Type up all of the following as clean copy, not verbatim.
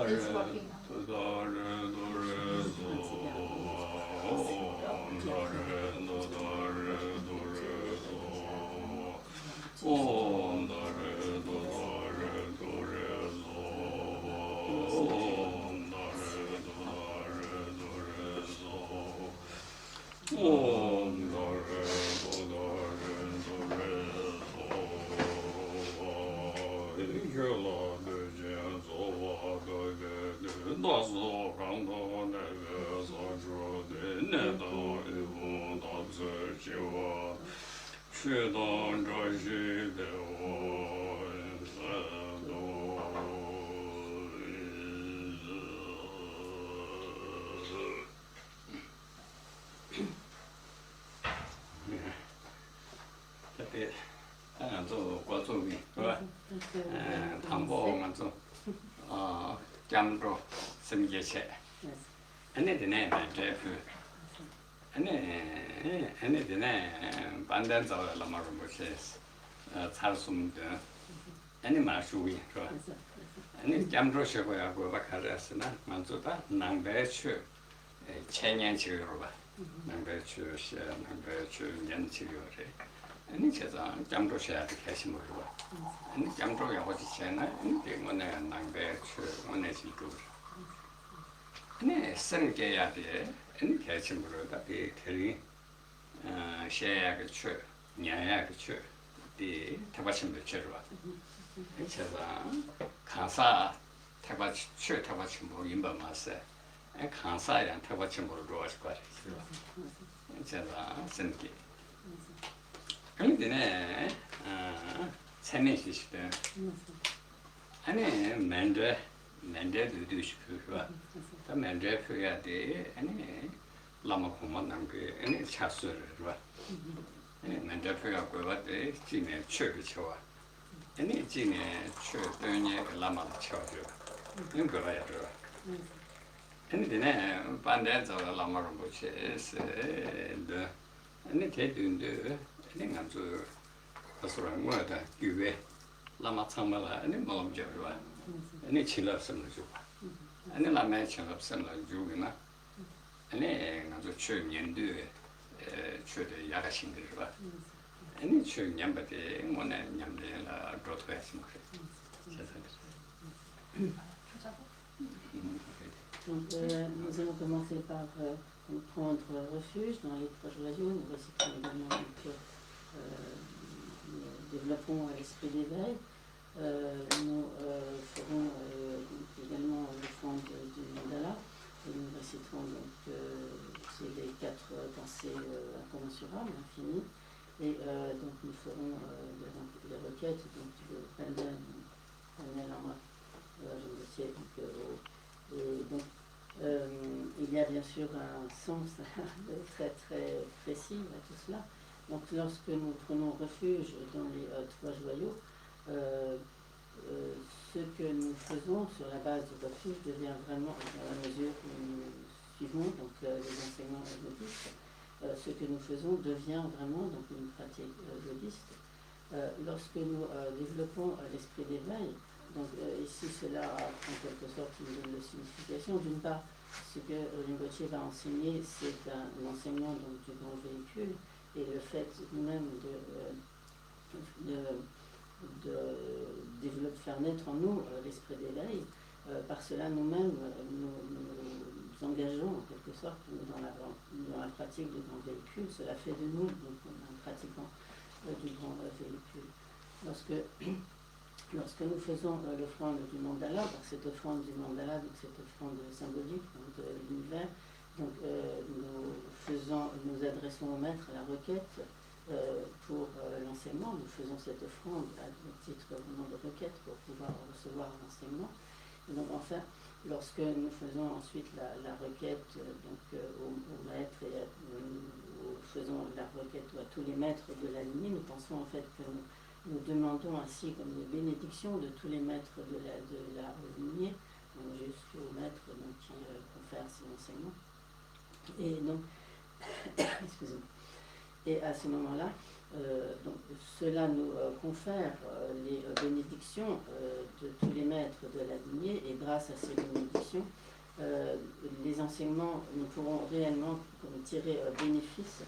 It's working now. Jamro Simgeche. And it name Jeff. And it name Bandans of Lamaruches, Tarsum, any Marshui. And it Jamro Shava go back as Manzuta, Nambechu, Chenyan Chiruba, Nambechu, Nambechu, Yan Chirure. And it has a Jamro Shat Kashimurua. And Jamro Yawachana, and the one and Nambechu, one as he goes. And Sunday at the end, Kashimuru, the Terry, Shag Chur, Nyak Chur, the Tabachim Churwa. It has a Kansa, Tabach Chur, Tabachimbo, Imba Massa, and Kansa and Tabachimbo Rose Quarry. It has a Sunday. And then, Sanish, and Manda do the Manda Fugate, and Lama Command, and it's Chassur, and Manda Fugate, Gina Church, and it's Gina Church, Lama Church, in Gavadra. And then, Bandits of the Lama Buches, and it had to do. I think I'm to a sort of murder, you Lama Tamala, and then Mom Jerva, and it chill up some Juba. And then I mentioned of some like Jugina, and then I'm to churn and do church the Yarashin River. And it churn Yambate, one and Yamde, Broadway. Donc, nous allons commencer par prendre refuge dans les trois joyaux. Nous récitons également le développons l'esprit d'éveil. Nous ferons également le fond du mandala et nous réciterons donc c'est les 4 pensées incommensurables, infinies. Et donc nous ferons les requêtes donc, du Pandel Lama, et donc il y a bien sûr un sens très très précis à tout cela. Donc lorsque nous prenons refuge dans les 3 joyaux, ce que nous faisons sur la base du refuge devient vraiment, à la mesure où nous suivons donc, les enseignements bouddhistes, ce que nous faisons devient vraiment donc, une pratique bouddhiste. Lorsque nous développons l'esprit d'éveil, donc ici cela en quelque sorte nous donne la signification. D'une part, ce que Rinpoche va enseigner, c'est un enseignement donc, du grand véhicule, et le fait nous-mêmes de développer, faire naître en nous l'esprit d'éveil, par cela nous-mêmes nous engageons en quelque sorte dans la pratique du grand véhicule. Cela fait de nous donc, un pratiquant du grand véhicule. Lorsque nous faisons l'offrande du mandala, par cette offrande du mandala, donc cette offrande symbolique donc, de l'univers, donc nous adressons au maître la requête pour l'enseignement. Nous faisons cette offrande à titre vraiment de requête pour pouvoir recevoir l'enseignement. Et donc enfin, lorsque nous faisons ensuite la requête au maître et faisons la requête à tous les maîtres de la lignée, nous pensons en fait que nous demandons ainsi comme des bénédictions de tous les maîtres de la lignée, jusqu'au maître qui confère ses enseignements. Et donc, excusez-moi. Et à ce moment-là, cela nous confère les bénédictions de tous les maîtres de la lignée, et grâce à ces bénédictions, les enseignements, nous pourrons réellement tirer bénéfice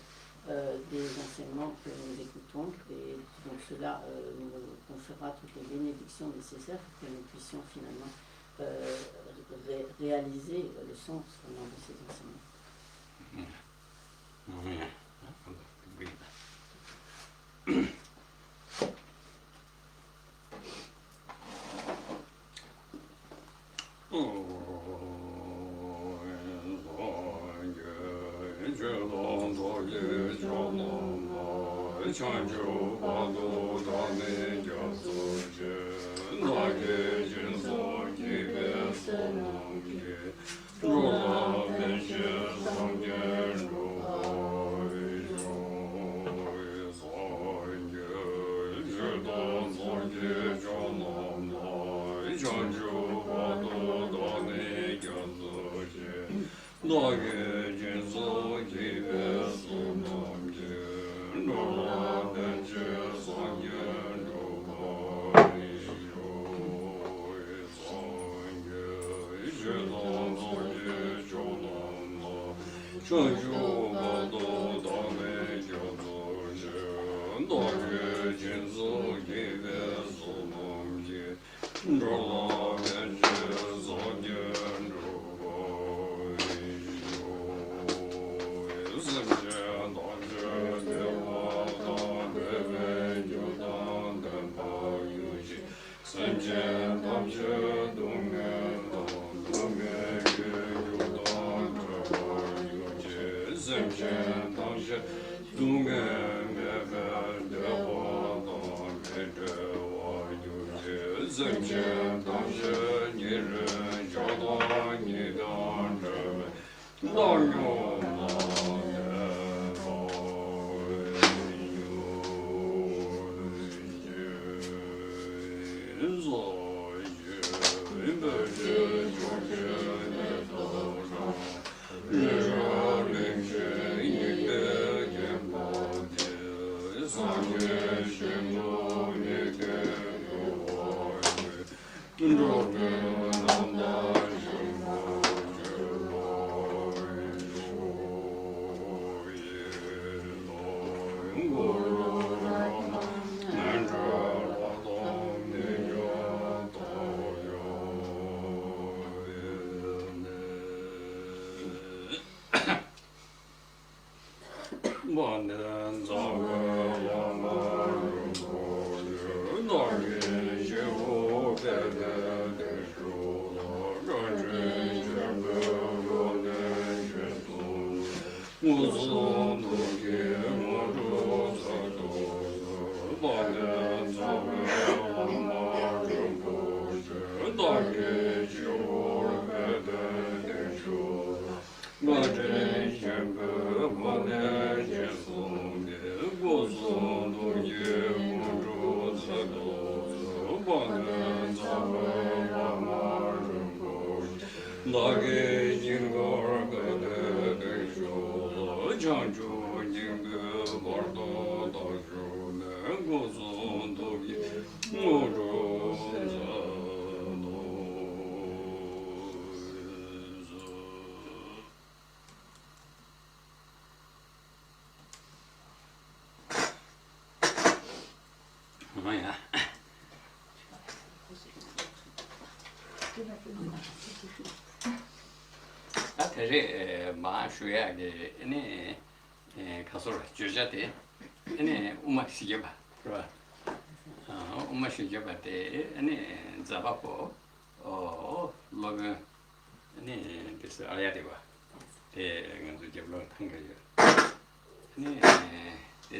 des enseignements que nous écoutons, et donc cela nous conférera toutes les bénédictions nécessaires pour que nous puissions finalement réaliser le sens vraiment de ces enseignements.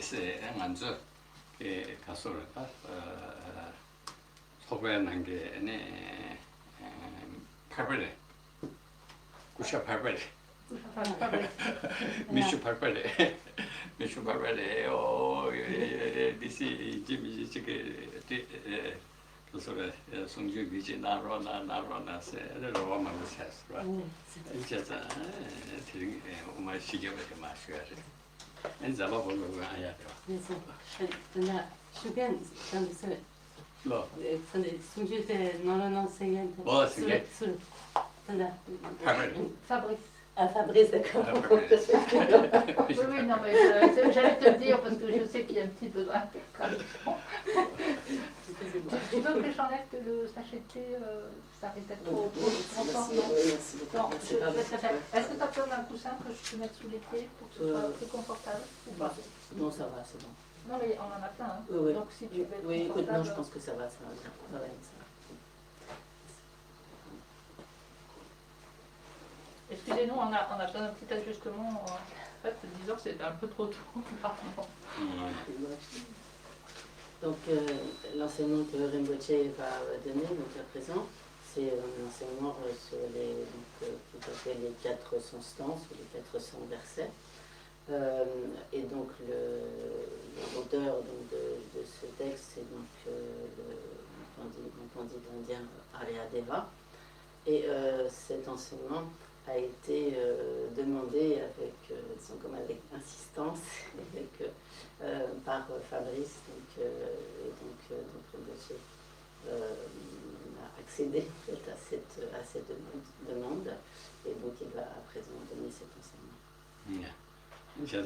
c'est un ange qui 가서 소변한 게 팔벌레 구샤 팔벌레 미슈 팔벌레 미슈 팔벌레 디시 지미 지게 그래서 성주 비지 나로나세 로마만 했어 이제 되게 정말 시계를 마셔야 돼. 이제 잡아보려고 해야 돼. 그래서 나 주변 전세 뭐 송주대 너는 enseignant. 뭐 c'est Fabrice. Ah, Fabrice, d'accord. Oui, oui, non, mais j'allais te le dire parce que je sais qu'il y a un petit besoin. Tu veux que j'enlève le sachet de thé, ça risque d'être trop fort, non? Non, je vais te faire. Est-ce que tu as besoin d'un coussin que je peux mettre sous les pieds pour que ce soit plus confortable ou pas? Non, ça va, c'est bon. Non, mais on en a plein. Hein. Oui. Donc si tu veux être Oui, écoute, non, confortable. je pense que ça va, ça va bien. Ouais, ça va. Excusez-nous, on a besoin d'un petit ajustement. En fait, 10 heures, c'est un peu trop tôt. Pardon. Donc, l'enseignement que Rinpoche va donner donc, à présent, c'est un enseignement sur tout à fait les 400 stances, les 400 versets. Et donc, l'auteur de ce texte, c'est donc le pandit indien Aryadeva. Et cet enseignement a été demandé avec insistance par Fabrice, donc Rinpoche a accédé en fait, à cette demande, et donc il va à présent donner cet enseignement. 이제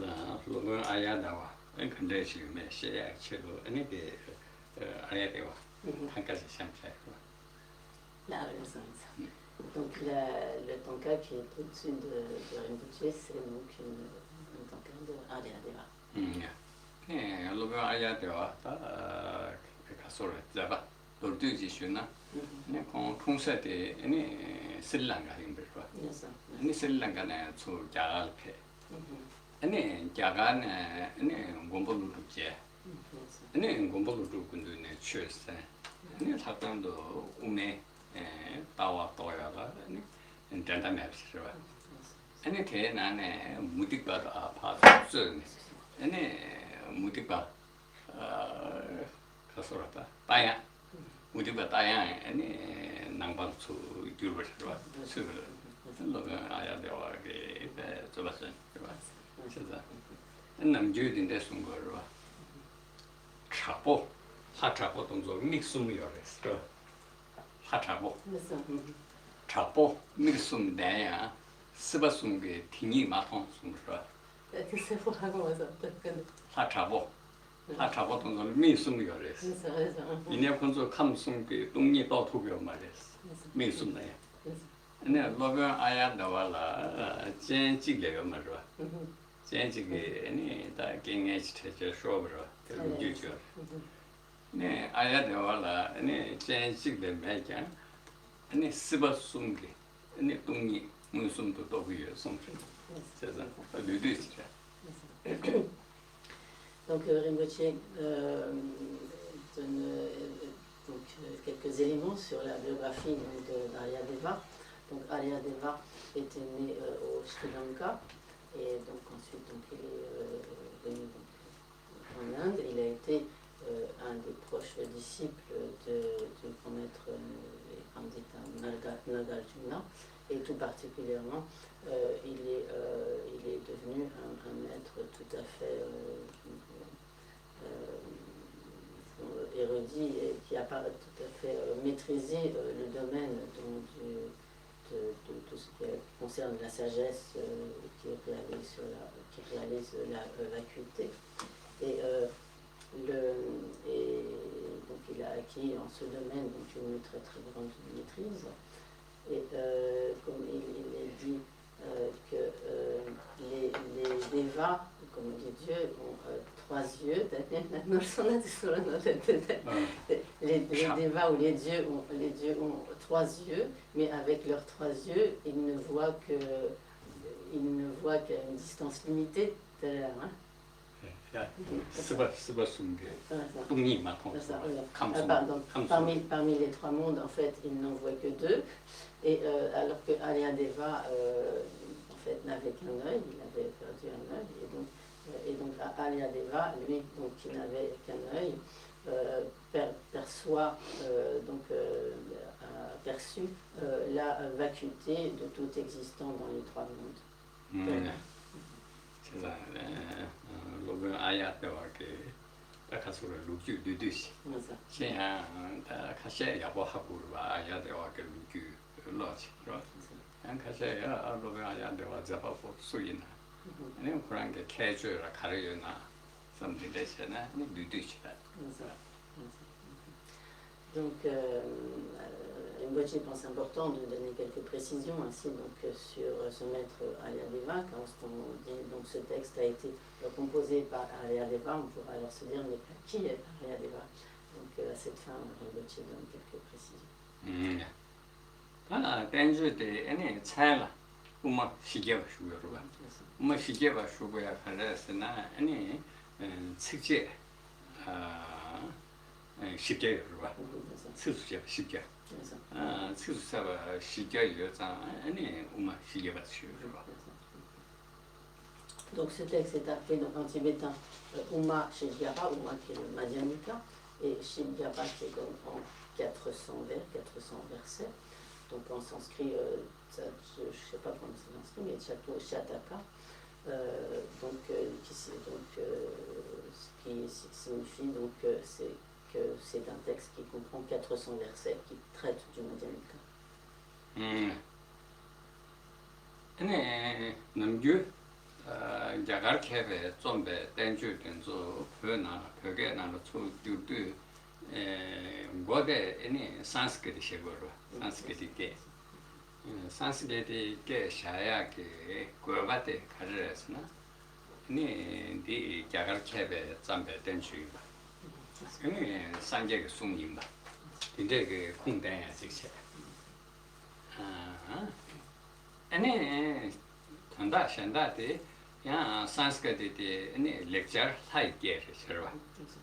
로그 아야다와 근대식의 시야 책을 이게 아야다와 한 가지 샘플이고. Là, donc le tanka qui est au-dessus de Rinpoche, c'est donc un tanka de Aryadeva. 로그 아야다와 가서 잡아 돌두지슈나 통사대 스리랑카 힘들어. 스리랑카는 초자알페. 자가는 공부를 공부를 군도네 취했어. 사람도 우메 따와 떠야가 된다면서요. 걔는 무디가도 아파서 무디가 가서라다. 따야 무디가 따야 낭방수 유르버서 로그 아야데와게 저봤어. 그래서 남주인데 숨거로 차보 하차보 동조 믹스무여랬어. 하차보 차보 믹스무대야 스바숨게 티니 마통 숨서. C'est pour raconter ça. 하차보 동조 믹스무여랬어. 이내 건조 감숨게 동니 또 도교 말했어. 믹스무네. 네, 로그 아야다와라 젠지게요 말로. 젠지게 다 갱에치테 쇼브로 들으죠. 네, 아야다와라 젠지게 매자. 스바숨게. 동이 무슨도 도구요 something. C'est ça. Le deux c'est. Donc Rinpoche donne quelques éléments sur la biographie d'Aryadeva. Donc Aryadeva était né au Sri Lanka et donc ensuite il est venu en Inde. Il a été un des proches disciples du grand maître Pandita Nagarjuna et tout particulièrement il est devenu un maître tout à fait érudit et qui a pas tout à fait maîtrisé le domaine de tout ce qui concerne la sagesse qui réalise la vacuité. Et donc il a acquis en ce domaine donc une très très grande maîtrise. Et comme il est dit que les Devas, comme dit Dieu, ont 3 yeux. Les Devas ou les dieux ont 3 yeux, mais avec leurs 3 yeux, ils ne voient qu'à une distance limitée de l'air. c'est pas sunge. Voilà. Tumni ma ton. C'est ça, voilà. Kamsung. Pardon. Kamsung. Parmi les trois mondes, en fait, il n'en voit que deux. Et alors que Aryadeva, en fait, n'avait qu'un œil, il avait perdu un œil. Et donc Aryadeva, lui, donc, qui n'avait qu'un œil, perçoit, a perçu la vacuité de tout existant dans les trois mondes. C'est ça. L'objet ayat de que la casse le lucu de deux. C'est un cachet y a pas à courir ayat de que lucu l'autre. Un cachet à l'objet ayat de la zapa pour souillina. Et on prend que casual la carrière something like that. Ni du deux. Donc, Rinpoche pense important de donner quelques précisions ainsi donc, sur ce maître Aryadeva. Quand on dit donc ce texte a été composé par Aryadeva, on pourra alors se dire mais qui est Aryadeva? Donc à cette fin, Rinpoche donne quelques précisions. Ah, Tenju de China, Uma Shigeva Shuba. Uma Shigeva Shuba Karasana, any Sixje. 쉽게 그러봐. 스스로 쉽게. 스스로 쉽게 요자 아니 엄마 쉽게 받으시오 그러봐. Donc ce texte est appelé donc, en tibétain Uma Shigyapa, Uma qui est le Madhyamika, et Shigyapa qui est donc en 400 vers, 400 versets. Donc en sanskrit, je ne sais pas comment c'est en sanskrit, mais Chato Shataka. Qui signifie donc que c'est un texte qui comprend 400 versets qui traitent du Madhyamika. 남규 야갈케베 좀베 땡주된조 변나 벽에 나로 초두두 고데 아니 산스크리트 쉐고로 산스크리트게 산스크리트게 샤야게 고바데 가르스나 아니 디 야갈케베 좀베 땡주바 아니 산제게 숨님바 근데 그 공단야 직체 아니 단다 샨다데 야 산스크리트 아니 렉처 하이게 싫어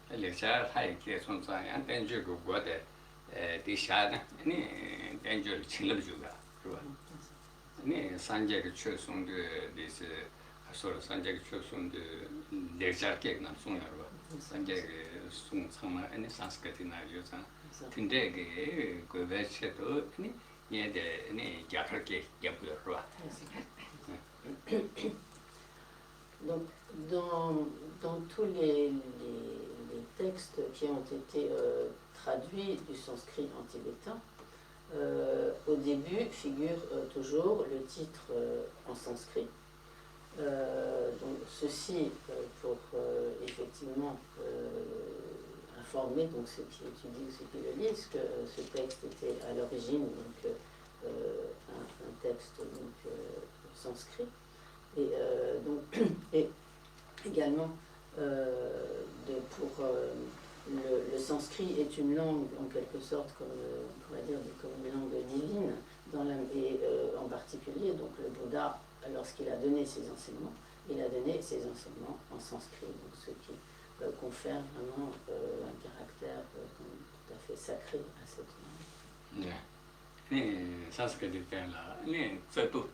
렉처 하이게 손사야 땡주고 고데 디샤다 아니 땡주를 칠러 주가 그거 아니 산제게 최송데 디스 서로 산제게 최송데 렉처게 나 송야로 산제게 송 정말 아니 산스크리트 나요자 근데 그 외체도 아니 얘들 아니 약하게 yapıyor. Donc, dans tous les textes qui ont été traduits du sanskrit en tibétain, au début figure toujours le titre en sanskrit. Donc, ceci pour effectivement informer donc ceux qui étudient, ceux qui le lisent, que ce texte était à l'origine donc un texte donc sanskrit. Et également, le sanskrit est une langue en quelque sorte, comme on pourrait dire, comme une langue divine, et en particulier, donc le Bouddha, lorsqu'il a donné ses enseignements, il a donné ses enseignements en sanskrit, donc ce qui confère vraiment un caractère tout à fait sacré à cette langue. sanskrit là, c'est tout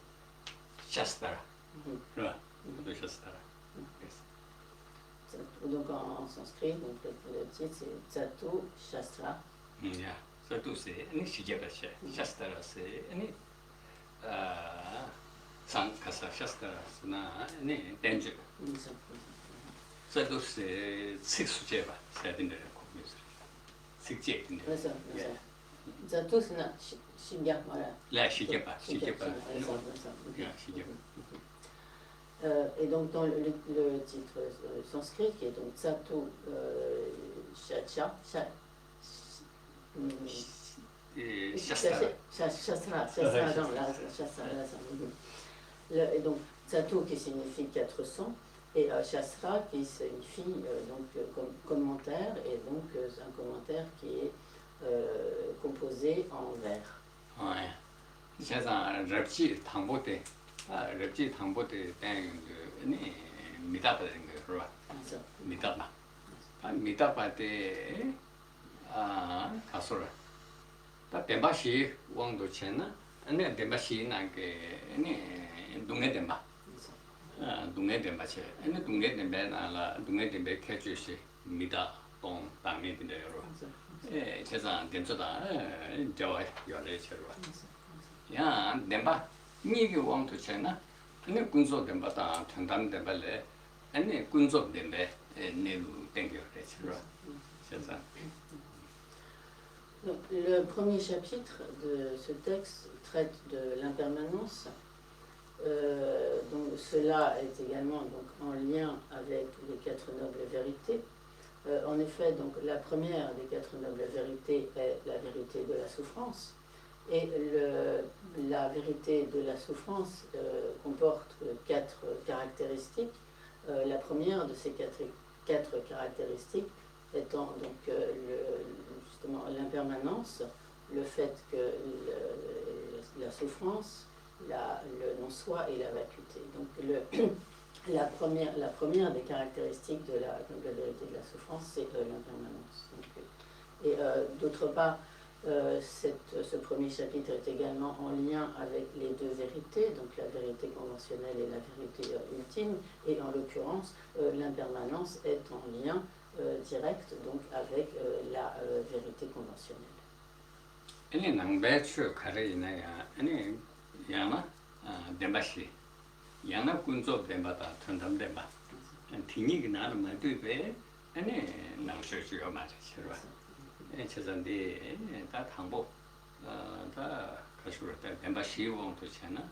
Shastra. Donc en sanskrit, donc le titre c'est Tsato Shastra. Tsato c'est Shigevasha. Shastra c'est Sankasa Shastra c'est Tenju. Tsato c'est Sixujeva, c'est une Sixje. Tsato c'est Shiga, voilà. Là, Shigeva. Et donc dans le titre sanskrit qui est donc Tsato Shastra, et donc Tsato qui signifie 400 et Shastra qui signifie donc comme commentaire, et donc un commentaire qui est composé en vers. Ouais. C'est un repti tambote. Repti tambote 미답하는 거로 미답나 미답할 아 가서라 다 뱀바시 왕도 챘나 아니 뱀바시 나게 아니 동네 뱀바 동네 뱀바체 아니 동네 뱀바나라 동네 뱀베 캐주시 미다 동 방미인데요 예 제가 된저다 저와 요래 처로 야 뱀바 니게 왕도 챘나 아니 군소 뱀바다 전담 뱀발레 아니 군소 뱀베 내루 땡겨래 처로 제가 Donc, le premier chapitre de ce texte traite de l'impermanence. Donc, cela est également donc, en lien avec les 4 nobles vérités. En effet, donc, la première des 4 nobles vérités est la vérité de la souffrance. Et la vérité de la souffrance comporte 4 caractéristiques. La première de ces 4 caractéristiques étant donc justement l'impermanence, le fait que la souffrance, le non-soi et la vacuité. Donc la première des caractéristiques de la vérité de la souffrance, c'est l'impermanence. Et d'autre part, ce premier chapitre est également en lien avec les 2 vérités, donc la vérité conventionnelle et la vérité ultime, et en l'occurrence, l'impermanence est en lien direct donc avec la vérité conventionnelle. 아니 남배추 가르이나야 아니 야나 덴바시 야나 군조 덴바다 턴담 덴바 티니기 나를 만두베 아니 남셔주요 맞아 싫어 에 저전데 다 당보 다 가시로 덴바시 원도 잖아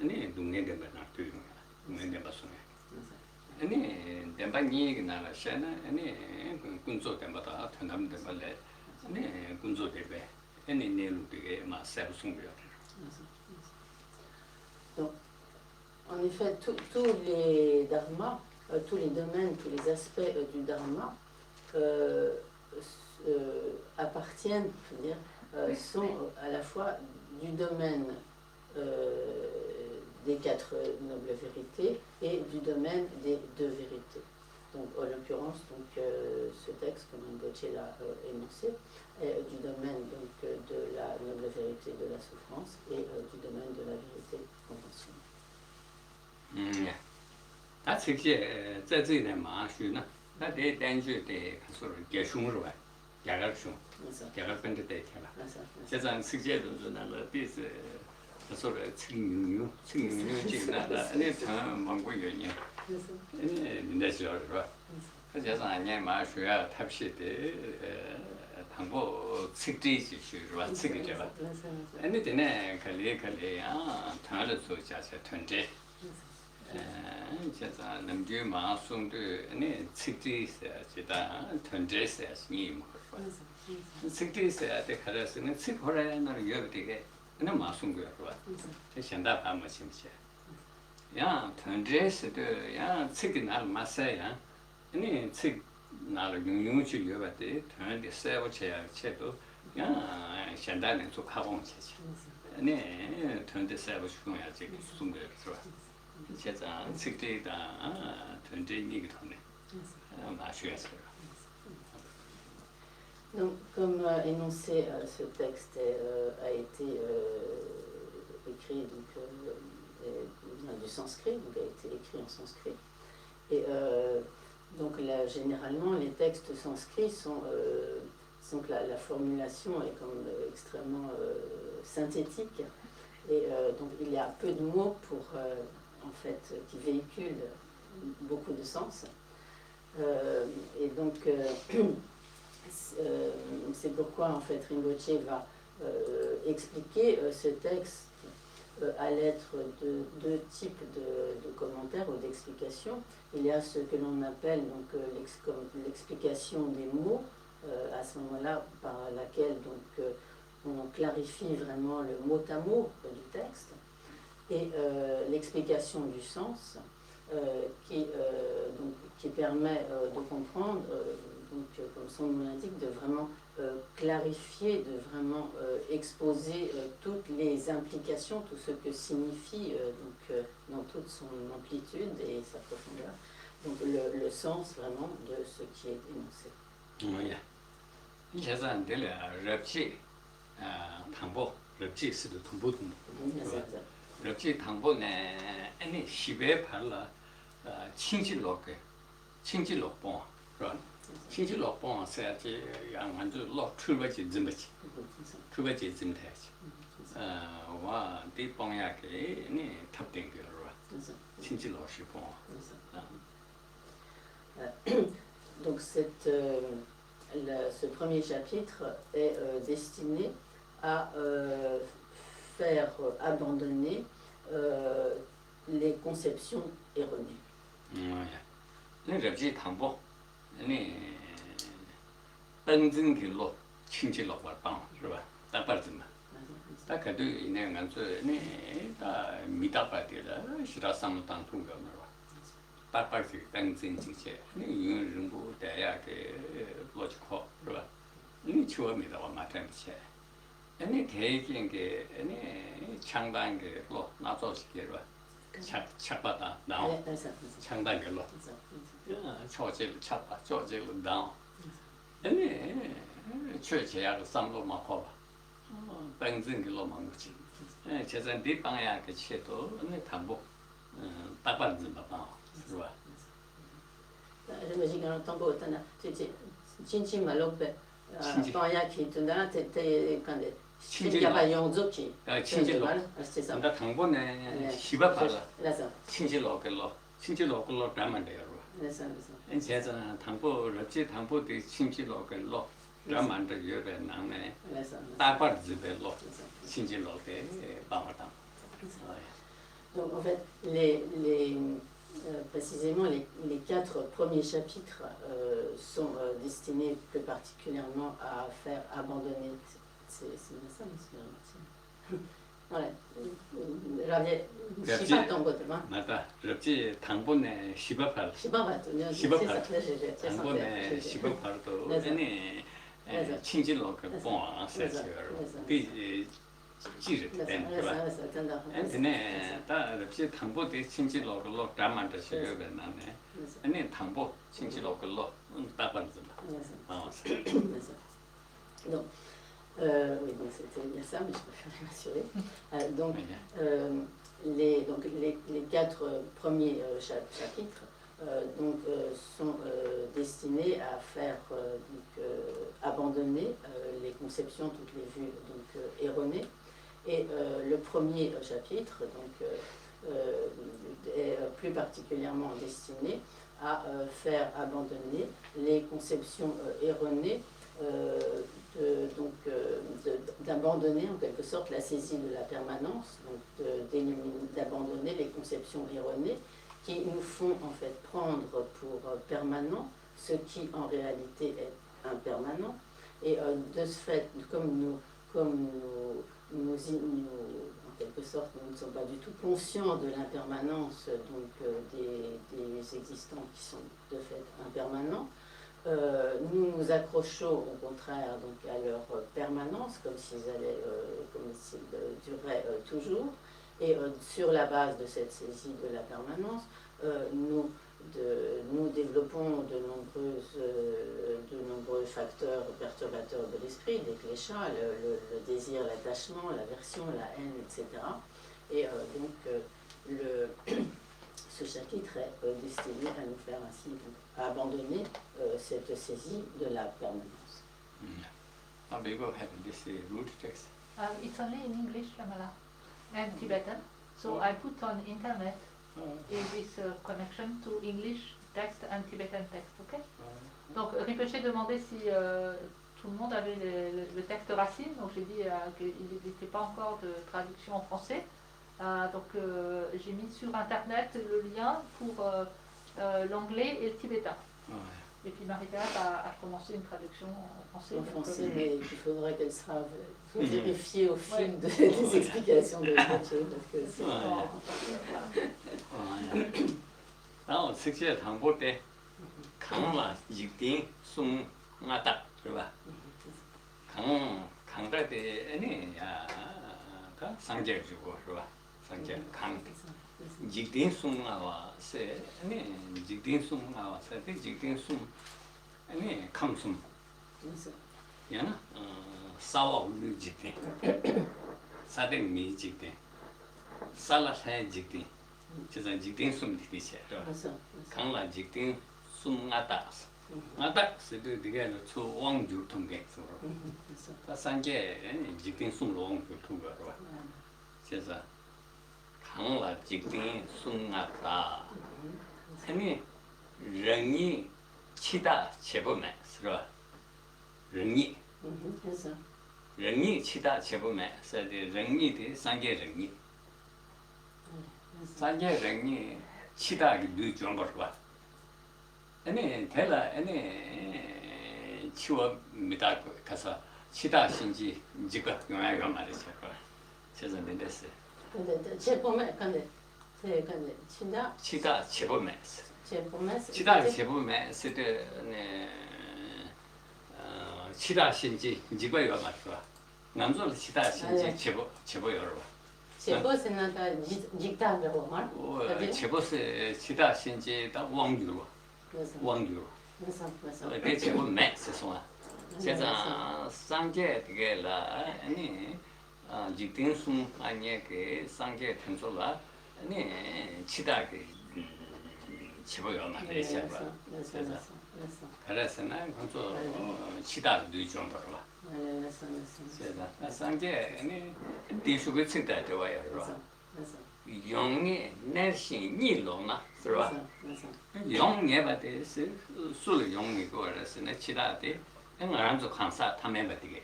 아니 동네 덴바나 뜨는 거야 동네 덴바소네 아니 덴바니 나라 샤나 아니 군조 덴바다 턴담 덴발레 아니 군조 덴베 아니 내루게 마 세부송비야. Donc, en effet, tous les dharmas, tous les domaines, tous les aspects du dharma appartiennent, je veux dire, sont à la fois du domaine des 4 nobles vérités et du domaine des 2 vérités. Donc, en l'occurrence, ce texte, comme Rinpoche l'a énoncé, est du domaine donc, de la noble vérité de la souffrance et du domaine de la vérité conventionnelle. 다 특제在这里嘛是呢那得单据得说结凶是吧야갈凶야갈 번째 때 있잖아 세상 특제도 나는 비스说清明进来了那成蒙古原因那时候是吧加上俺妈学校他批的당보 측지지是吧这个对吧那的呢可以啊谈了做加些团队现在能够马上的那측지是觉得团队是你们是吧측지是的可能是那측后来那有的那马上个是吧这现在还没信息야团队是的야 측이 날 맞아야 아니 측 나를 용용치 여봤대团队 세워쳐야 채도 야 현대는 좀 가공 체체 네团队 세워주면 아직 무슨 거야 그래现在측대다团队 얘기 통해 마셔야죠. Donc, comme énoncé, ce texte a été écrit vient du sanskrit, donc a été écrit en sanskrit. Et donc là, généralement, les textes sanskrits sont donc la formulation est comme extrêmement synthétique. Et donc il y a peu de mots pour en fait qui véhiculent beaucoup de sens. Et donc c'est pourquoi en fait Rinpoche va expliquer ce texte à l'être de 2 types de commentaires ou d'explications. Il y a ce que l'on appelle donc l'explication des mots, à ce moment-là par laquelle donc on clarifie vraiment le mot à mot du texte, et l'explication du sens qui permet de comprendre, donc, comme son nom l'indique, de vraiment clarifier, de vraiment exposer toutes les implications, tout ce que signifie donc, dans toute son amplitude et sa profondeur, donc le sens vraiment de ce qui est énoncé. Oui. Il y a un délai à repti, tambo, repti c'est de tombeau. repti tambo ne, shibe parla, chinchi loke, chinchi lokpon, chinchi lokpon c'est yang manju lok trubaji zimbaji, trubaji zimtaji. 와 대방야게 네 탑된게로 진실로 싶어. Donc ce premier chapitre est destiné à faire abandonner les conceptions erronées. 네 rep지 탐보 네 던진길로 진실로 발방, 是吧? 딱 빠르지만. 다 그래도 있는 건네 다 미다바디라 시라삼 당통가 말아. 빠빠지 땡진지체. 네 이런 대야게 로지코, 是吧? 네 추어미다 와 맞는지. 네 대기게 네 창단게 로 나서시게로. 착받다 나오. 창단게 로. 초질 착받 초질 나오. 네 최제야를 삼로 막고. 뱅진길로 망고지. 제전 뒷방야 그 채도 네 담보 딱받는 봐. 是吧? J'imagine qu'en tambo tana chinchi malope panya qui tunda te quand chinchi ba yongzoki. chinchi c'est ça. 나 당보네 시바 받아. Là ça. chinchi로 그로 담만 돼요. Là ça. 제전 당보 럽지 당보 대 chinchi로 그로 담만 돼요. 나네. Là ça. 딱받지벨로 chinchi로 대 방어당. Donc en fait, précisément les 4 premiers chapitres sont destinés plus particulièrement à faire abandonner. C'est bien ça, monsieur. Voilà. Shiba Tambo, 맞다. 럽지 당보네 시바팔. Shiba 당보네 시바팔도 아니 친지로 그 뽕아 세죠. 비 지르 된 거야. 근데 다 럽지 당보대 친지로 그로 담만다 시여가 나네. 아니 당보 친지로 그로 따반다. Donc, oui, donc c'était bien ça, mais je préfère m'assurer. Donc, les 4 premiers chapitres sont destinés à faire abandonner les conceptions, toutes les vues erronées. Et le premier chapitre est plus particulièrement destiné à faire abandonner les conceptions erronées, d'abandonner en quelque sorte la saisie de la permanence, donc d'abandonner les conceptions erronées qui nous font en fait prendre pour permanent ce qui en réalité est impermanent. Et de ce fait, comme nous, en quelque sorte, nous ne sommes pas du tout conscients de l'impermanence des existants qui sont de fait impermanents, nous nous accrochons au contraire à leur permanence, comme s'ils dureraient toujours. Et sur la base de cette saisie de la permanence, nous développons de nombreux facteurs perturbateurs de l'esprit, des kleshas, le désir, l'attachement, l'aversion, la haine, etc. Et ce chapitre est destiné à nous faire ainsi à abandonner cette saisie de la permanence. We will have this root text. It's only in English, Shamala, and Tibetan. So I put on internet this connection to English text and Tibetan text, ok? Donc Rinpoche demandait si tout le monde avait le texte racine, donc j'ai dit qu'il n'était pas encore de traduction en français. Donc j'ai mis sur internet le lien pour l'anglais et le tibétain. Et puis Marie-Thérèse a commencé une traduction en français. En français, mais il faudrait qu'elle sera vérifiée au fil des explications de Rinpoche, parce que c'est pas... secret tambo te 강마 직딩 송나다 그봐 강다데 아니 야 상제 주고 그봐 상제 강 jigdin sumnawa se ane jigdin sumnawa se te jigdin sum ane kamsum yana sawa ulu jigdin sadeng mi jigdin sala sai jigdin chizan jigdin sum di che kangla jigdin sum ngata ngata se de diga no chu wang ju tung ge so ta sanje jigdin sum lo wang ju tung ge ro chizan 강라 직딩 숭나다 아니 령이 치다 제보매 그러 령이 령이 치다 제보매 서디 령이디 상계 령이 상계 령이 치다 그 정보 봐 아니 대라 아니 치워 미다 가서 치다 신지 지가 용야가 말이죠 세상에 됐어요 치다 제보매 치다 제보매 세대 치다 신지 지고요 맞죠 남자는 치다 신지 제보 여러 제보스는 다 직다라고 말 제보스 치다 신지 다 왕주로 그래서 그 제보매 세상아 세상 상계 되게라 아니 직딩숨 아니에 그 상계 텐솔라 아니 치다게 치보요 말이야 그래서 난 건조 치다도 좀 벌어 그래서 상계 아니 디수가 친다 되어요 용이 내신 니로나 그러봐 용에 받듯이 술 용이 거라서는 치다데 응아람도 감사 탐에 받게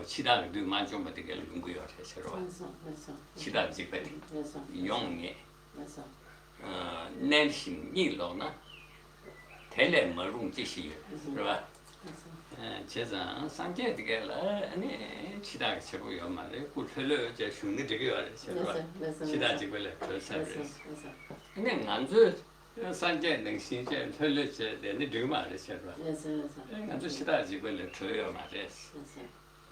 치다를 늘 만좀 받게 연구요 해서로 치다 집에 용에 내신 니로나 텔레 머룽 지시 그러봐 제가 상계 되게라 아니 치다 쳐보요 말에 꿀틀로 제 흉내 되게 와서 치다 집에 그래서 근데 난주 상계 능신제 틀려제 되는 되게 말이죠 난주 치다 집에 틀려 말이죠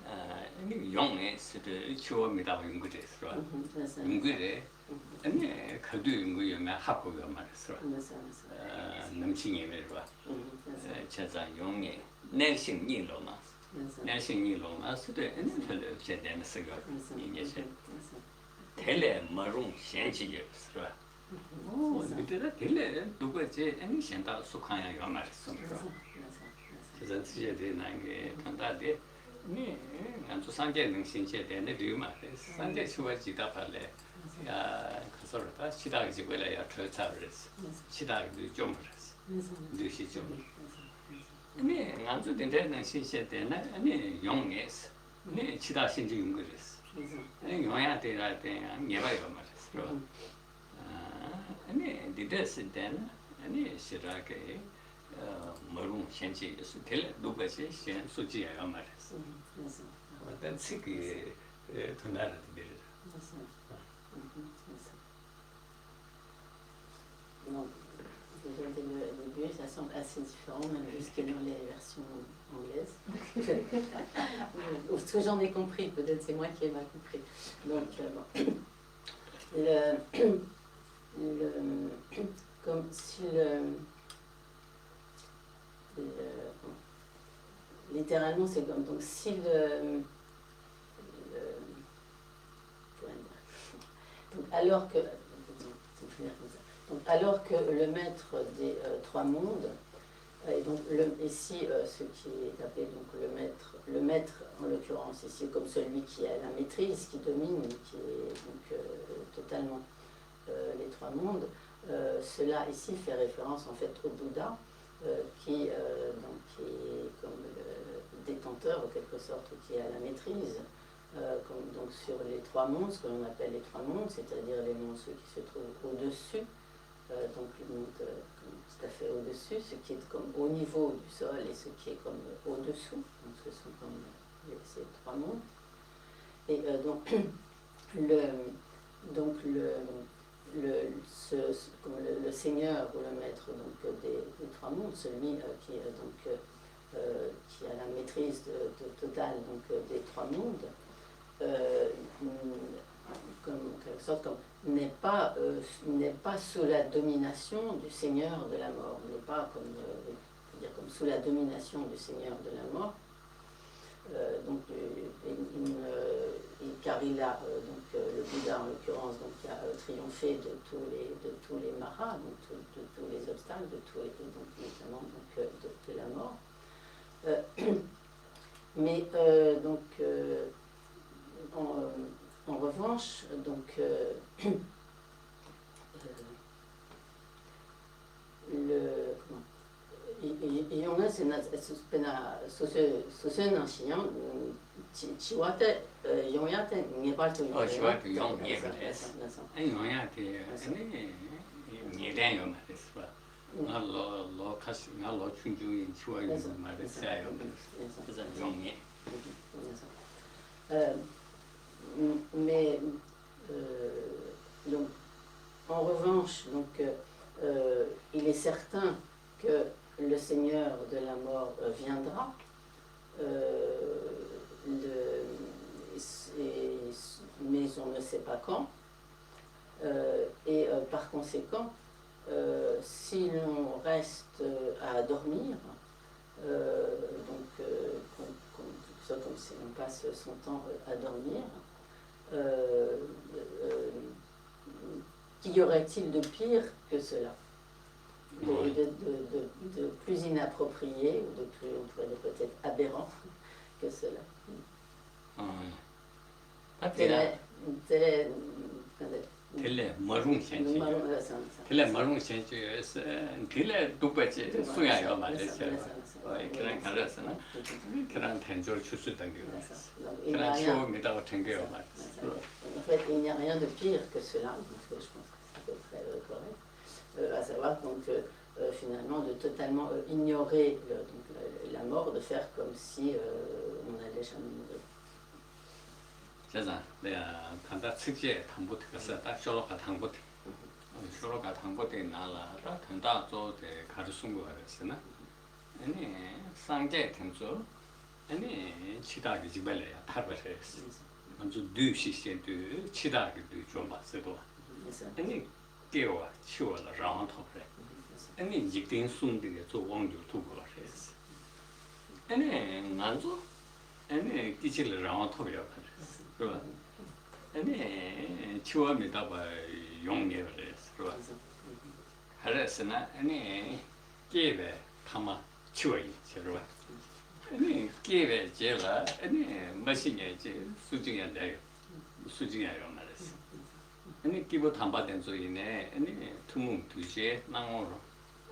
아니 용에 쓰듯 추워미다 연구됐어 연구에 아니 그도 연구요면 학고요 말이죠 남친이 봐 제가 용에 내신 일로나 내신 일로나 쓰되 엔틀 제대로 쓰고 이게 텔레 마룬 현지에 쓰라 그때라 텔레 누구지 아니 현다 수칸야 요 말씀 그래서 지제대 나게 간다데 네 안주 상계 능신제 되는 뒤만 상계 추워지다 발레 야 그서다 시다기 지고래야 트차르스 시다기 좀 그랬어 뒤시 좀 네, 안주 된다는 신세대나 아니 용에서 네 치다 신지 연구했어. 네 용야 되라 때 예봐요 말했어. 아니 디데스 때는 아니 시라게 머룬 신지에서 될 누가지 신 수지야 말했어. 어떤 시기 돈나를 들. Déjà dès le début, ça semble assez différent, même jusque dans les versions anglaises. Ou ce que j'en ai compris, peut-être c'est moi qui ai mal compris. Donc, comme si littéralement, c'est comme donc si donc alors que le maître des trois mondes, et donc ici ce qui est appelé donc le maître en l'occurrence ici comme celui qui a la maîtrise, qui domine, qui est donc totalement les trois mondes, cela ici fait référence en fait au Bouddha qui est comme le détenteur en quelque sorte, qui a la maîtrise. Donc sur les trois mondes, ce que l'on appelle les trois mondes, c'est-à-dire les mondes ceux qui se trouvent au-dessus, donc le monde tout à fait au-dessus, ce qui est comme au niveau du sol et ce qui est comme au-dessous, donc ce sont comme ces trois mondes. Et le seigneur ou le maître donc, des trois mondes, celui qui a la maîtrise totale donc, des trois mondes, comme, en quelque sorte, comme n'est pas sous la domination du Seigneur de la mort, n'est pas comme, comme sous la domination du Seigneur de la mort. Car il a, le Bouddha en l'occurrence, a triomphé de tous les maras, de tous les obstacles, notamment de la mort. Mais en revanche, 이용은 스페나 소소는 시험 치와테 용야테 네발토 chivato 용 예배했어. 용야테 아니 예대요 말했어. 나로 카시 나로 충주인 치와요 말했어요. 그래서 용예. Mais en revanche, il est certain que le Seigneur de la mort viendra, mais on ne sait pas quand. Par conséquent, si l'on reste à dormir, comme si on passe son temps à dormir, qu'y aurait-il de pire que cela, de plus inapproprié ou de plus, on pourrait dire peut-être aberrant que cela. 텔레 마룬 센지 텔레 마룬 센지에서 텔레 두바지 수야요 말했어. 그런 가르쳤나? 그런 텐조를 줄 수 있다는 게 그런 치워미다고 챙겨요 말했어. En fait, il n'y a rien de pire que cela, donc je pense que c'est à peu près correct, à savoir finalement de totalement ignorer la mort, de faire comme si on n'allait jamais mourir. 그래서 내가 간다 측지에 당부트 가서 딱 쇼로가 당부트 나라 간다 저때 가르친 거 알았으나 아니 상제 템소 아니 치다기 집을래야 타버렸어. 먼저 뒤시시도 치다기도 좀 봤어도 아니 깨워 치워라 라운드 그래. 아니 직딩 순디게 저 왕조 두고 그랬어. 아니 난조 아니 기질을 라운드 그래. 그러나 아니 치워미다 봐 용례를 했어. 그랬으나 아니 깨베 타마 치워이 저러. 아니 깨베 제가 아니 머신에 제 수중에 수중에요 말했어. 아니 기부 담바된 소리네. 아니 투문 두시에 나오로.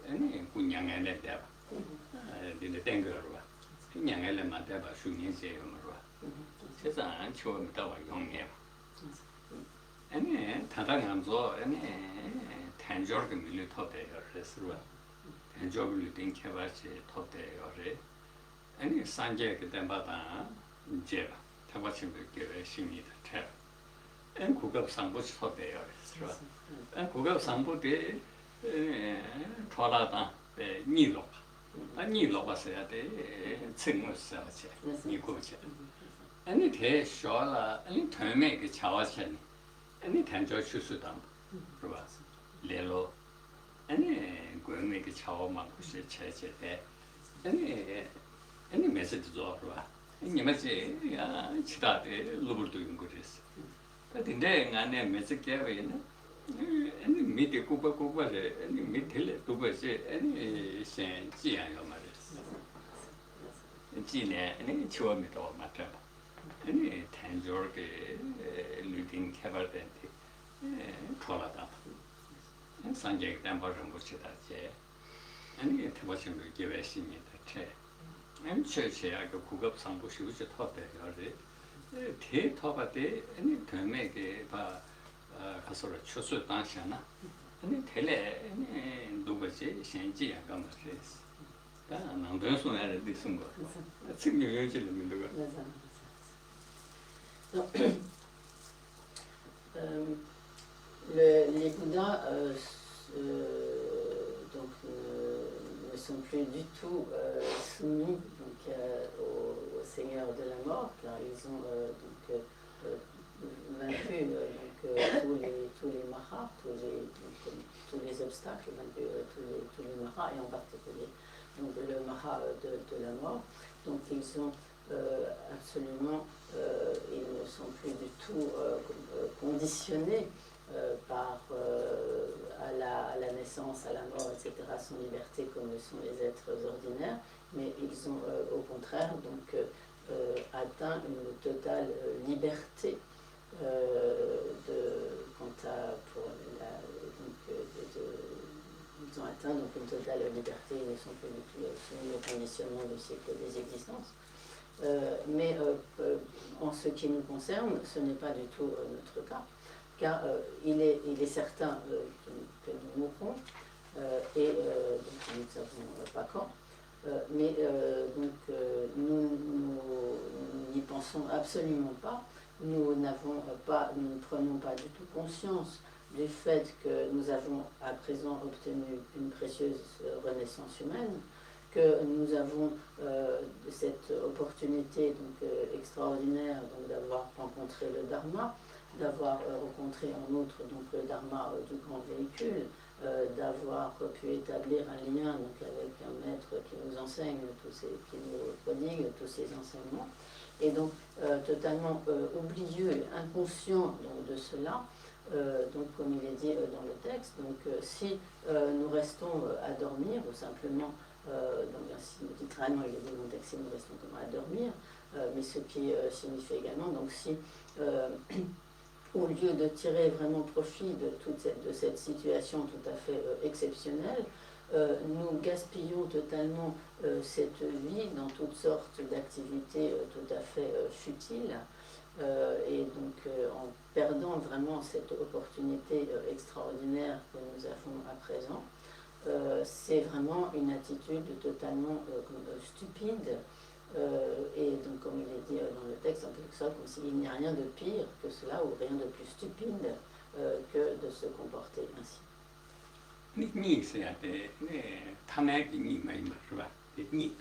아니 군양에 내대 봐. 근데 땡거로 봐. 군양에 내만 대봐 수년제요 말로. 세상 처음부터 와 용해. 아니 다당하면서 아니 탄저를 밀려 터대요. 그래서 탄저를 땡겨봐지 터대요. 아니 산제 그때마다 이제 타바침 그게 심이다. 엔 국업 상부 터대요. 그래서 엔 국업 상부대 돌아다 니로. 니로 봤어야 돼. 증무서지. 니고지. 아니 대쇼라 아니 처음에 그 자와천 아니 단조 추수담 그봐 레로 아니 고음에 그 자와만 혹시 체체대 아니 메시지 줘 그봐 이님한테 야 치다대 루블도 있는 거랬어 근데 안에 메시지 개베는 아니 밑에 고바고바래 아니 밑에 도바지 아니 신 지야요 말했어 지네 아니 처음에도 맞다 아니 탄저게 루틴 개발된데 돌아다 산제 담바를 못치다제 아니 태바신도 개발신이다 제 아니 최최야 그 국업 상부 시우지 터대요래 대 터바데 아니 담에게 봐 가서로 추수 당시나 아니 텔레 아니 누구지 신지야 감스레스 다 남도선에 있는 거 지금 요즘에 있는 거 les Bouddhas ne sont plus du tout soumis au Seigneur de la mort, car ils ont vaincu tous les maras, tous les obstacles, vaincu tous les maras, et en particulier donc, le mara de la mort. Donc ils ont absolument, ils ne sont plus du tout conditionnés à la naissance, à la mort, etc., sans liberté comme le sont les êtres ordinaires, mais ils ont au contraire donc, atteint une totale liberté ils ont atteint donc une totale liberté, ils ne sont plus du tout soumis au conditionnement du cycle des existences. Mais en ce qui nous concerne, ce n'est pas du tout notre cas, car il est certain que nous mourrons, et donc nous ne savons pas quand, mais nous n'y pensons absolument pas. Nous ne prenons pas du tout conscience du fait que nous avons à présent obtenu une précieuse renaissance humaine, que nous avons cette opportunité donc, extraordinaire donc, d'avoir rencontré le Dharma, d'avoir rencontré en outre donc, le Dharma du grand véhicule, d'avoir pu établir un lien donc, avec un maître qui nous enseigne, qui nous prodigue tous ces enseignements, et donc totalement oublieux et inconscient donc, de cela. Donc, comme il est dit dans le texte, donc, si nous restons à dormir, ou simplement, donc, littéralement il est dit dans le texte, si nous restons comme à dormir, mais ce qui signifie également, donc si au lieu de tirer vraiment profit de cette situation tout à fait exceptionnelle, nous gaspillons totalement cette vie dans toutes sortes d'activités tout à fait futiles, et donc en perdant vraiment cette opportunité extraordinaire que nous avons à présent, c'est vraiment une attitude totalement stupide, et donc comme il est dit dans le texte, en quelque sorte, comme s'il n'y a rien de pire que cela, ou rien de plus stupide que de se comporter ainsi. 你是呀的，那他那个你没嘛是吧？你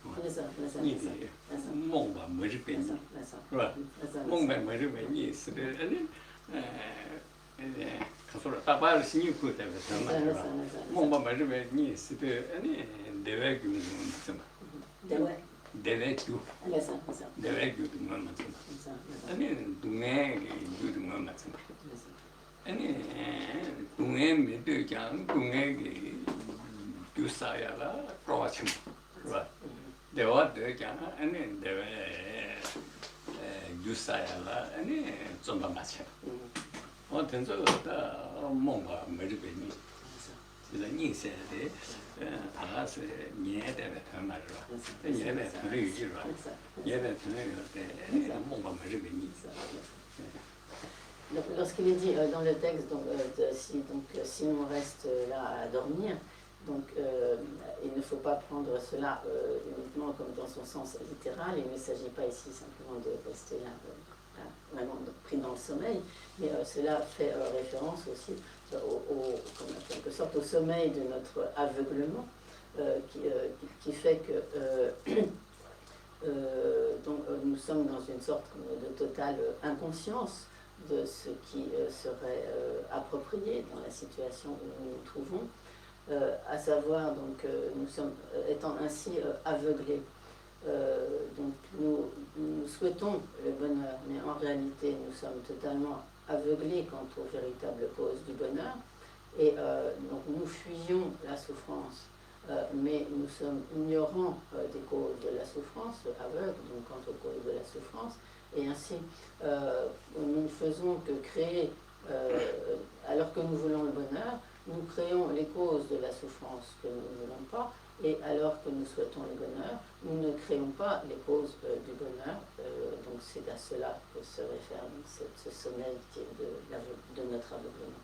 梦吧没是被你是吧？梦吧没是被你是的，可说了大把的辛苦在那什么是吧？梦吧没是被你是的，那外就什么？대외 교육 뭐 맞죠? 아니 동네 교육 뭐 맞죠? 아니 동네 메디장 동네 교사야라 프로아침 봐. 대화 되잖아. 아니 대외 교사야라 아니 좀더 맞죠. 된저다 뭔가 메디베니. 그래서 인생에 다是年代的他嘛是吧？年代很有劲是吧？年代很有的，梦吧没这个意思。 Donc, lorsqu'il est dit dans le texte, si on reste là à dormir, donc, il ne faut pas prendre cela uniquement comme dans son sens littéral. Il ne s'agit pas ici simplement de rester là, vraiment pris dans le sommeil, mais cela fait référence aussi en quelque sorte au sommeil de notre aveuglement, qui fait que donc, nous sommes dans une sorte de totale inconscience de ce qui serait approprié dans la situation où nous nous trouvons, à savoir donc nous sommes étant ainsi aveuglés. Donc nous souhaitons le bonheur, mais en réalité nous sommes totalement aveuglés quant aux véritables causes du bonheur, et donc nous fuyons la souffrance, mais nous sommes ignorants des causes de la souffrance, aveugles donc quant aux causes de la souffrance, et ainsi nous ne faisons que créer, alors que nous voulons le bonheur, nous créons les causes de la souffrance que nous ne voulons pas, et alors que nous souhaitons le bonheur, nous ne créons pas les causes du bonheur. Donc c'est à cela que se réfère ce sommeil qui est de notre aveuglement.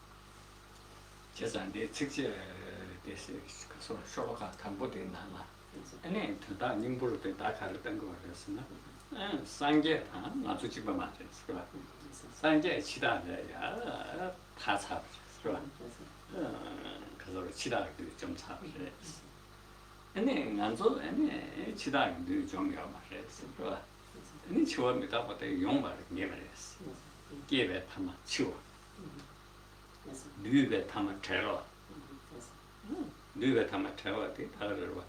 아니 난도 아니 치다도 좀 요마했어. 아니 치워미다 보다 용말 내버렸어. 깨베 타마 치워 그래서 뉴베 타마 테러 그래서 뉴베 타마 테러 돼 다르고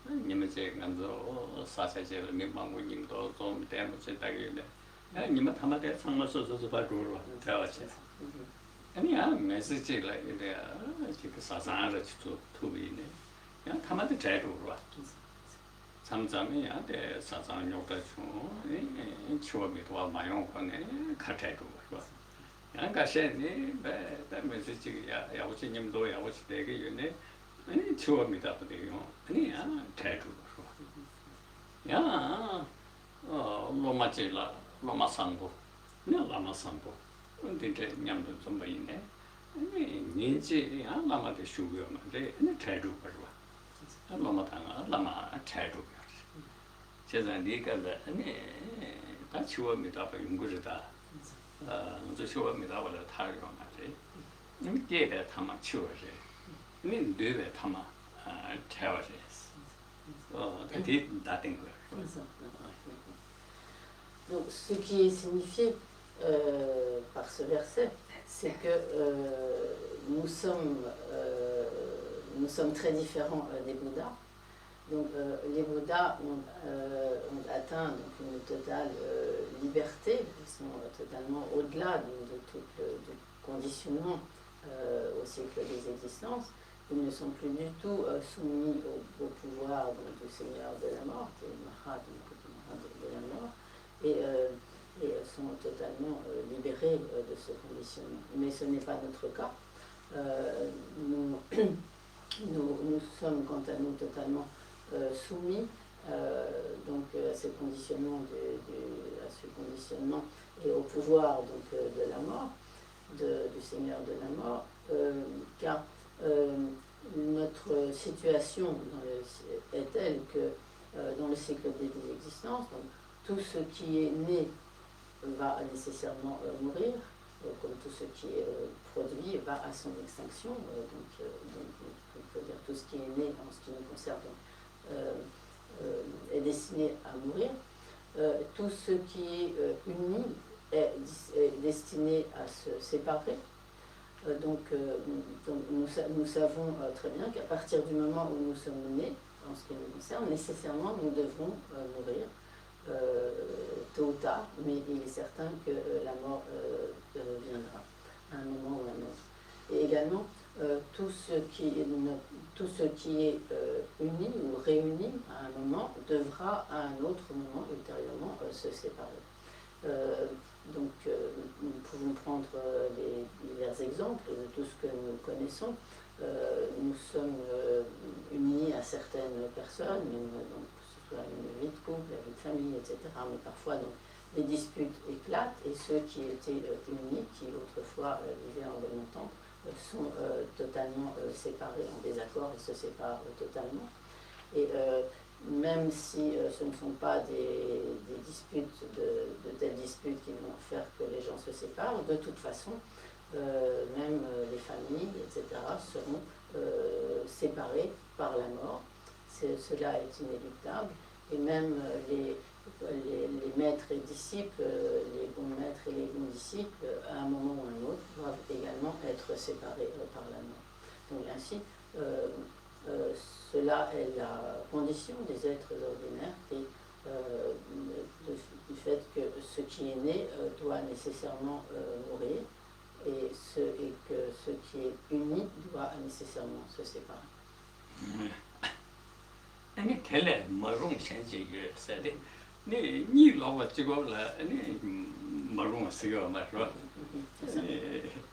님제 간도 사사제 민망고님도 좀 때문에 딱이네 님은 타마데 상마서서 봐주러 대화체 아니야 메시지를 이래 지금 사상을 주 투비네 야 타마데 제도로 삼점이 안돼 사상 요다 주 추어미도 마용 거네 카테도 봐 양가세니 배 메시지야 야오치님도 야오치 되게 유네 아니 추어미다 보대요 아니야 제도로 야 로마질라 로마상보 네 로마상보 근데 이제 냠도 좀 보이네 아니 민지 라마데 슈고요는데 아니 제도로 봐 로마당아 라마 제도로 제가 네가 아니 다 추어미다 봐 연구르다 저 추어미다 원래 타요 말이지 이게 타마 추어지 니 되게 타마 태워지 그게 다된 거야 Donc, ce qui est signifié par ce verset, c'est que nous sommes très différents des Bouddhas. Donc, les Bouddhas ont atteint donc, une totale liberté, ils sont totalement au-delà de tout le conditionnement au cycle des existences. Ils ne sont plus du tout soumis au pouvoir donc, du Seigneur de la mort, qui est le Maha, de la mort. Et sont totalement libérés de ce conditionnement. Mais ce n'est pas notre cas. Nous sommes, quant à nous, totalement soumis donc, à ce conditionnement et au pouvoir donc, de la mort, du Seigneur de la mort, car notre situation est telle que dans le cycle des existences, donc, tout ce qui est né va nécessairement mourir, comme tout ce qui est produit va à son extinction. Donc, on peut dire tout ce qui est né en ce qui nous concerne est destiné à mourir. Tout ce qui est uni est destiné à se séparer. Donc nous savons très bien qu'à partir du moment où nous sommes nés, en ce qui nous concerne, nécessairement nous devrons mourir. Tôt ou tard, mais il est certain que la mort viendra à un moment ou à un autre. Et également, tout ce qui est uni ou réuni à un moment devra à un autre moment ultérieurement se séparer. Donc nous pouvons prendre les divers exemples de tout ce que nous connaissons. Nous sommes unis à certaines personnes, donc, une vie de couple, la vie de famille, etc. Mais parfois, donc, les disputes éclatent et ceux qui étaient unis, qui autrefois vivaient en bonne entente, sont totalement séparés, en désaccord et se séparent totalement. Et même si ce ne sont pas des disputes, de telles disputes qui vont faire que les gens se séparent, de toute façon, même les familles, etc., seront séparées par la mort. Cela est inéluctable, et même les maîtres et disciples, les bons maîtres et les bons disciples, à un moment ou à un autre, doivent également être séparés par la mort. Donc ainsi, cela est la condition des êtres ordinaires, et du fait que ce qui est né doit nécessairement mourir, et que ce qui est uni doit nécessairement se séparer. 아니 텔레 마롱 sensi게 세데 니 로가 찍어라 아니 마롱 쓰여 말어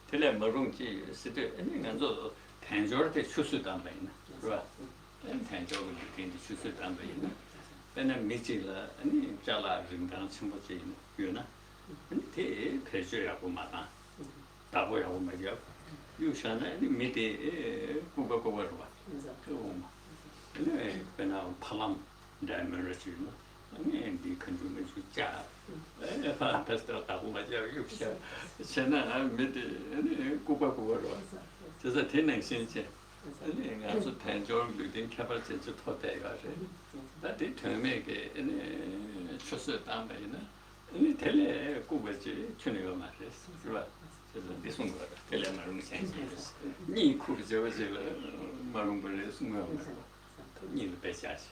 텔레 마롱지 세데 아니 간저 텐저한테 추수단 바이나 그래 텐저를 이렇게 추수단 바이나 배는 미지라 아니 잘라 링당 친구지 유나 아니 대 배주라고 말아 다보야고 말이야 유샤나 아니 미대 고고고로 봐 그거 네, 그냥 팔람 다면을지는 아니 네 컨주면 주자. 파스타 타고 맞아. 역시 제가 미디 아니 고바고로. 그래서 되는 신체. 아니 아주 단조를 된 캐파시티 토대가 돼. 나한테 처음에 아니 추스 담배는 아니 텔레 꾸버지 춘이가 말했어. 그봐. 그래서 대송 거라. 텔레 말은 생겼어. 니 쿠르 저저 말은 벌레 숨어. 니 배샤시.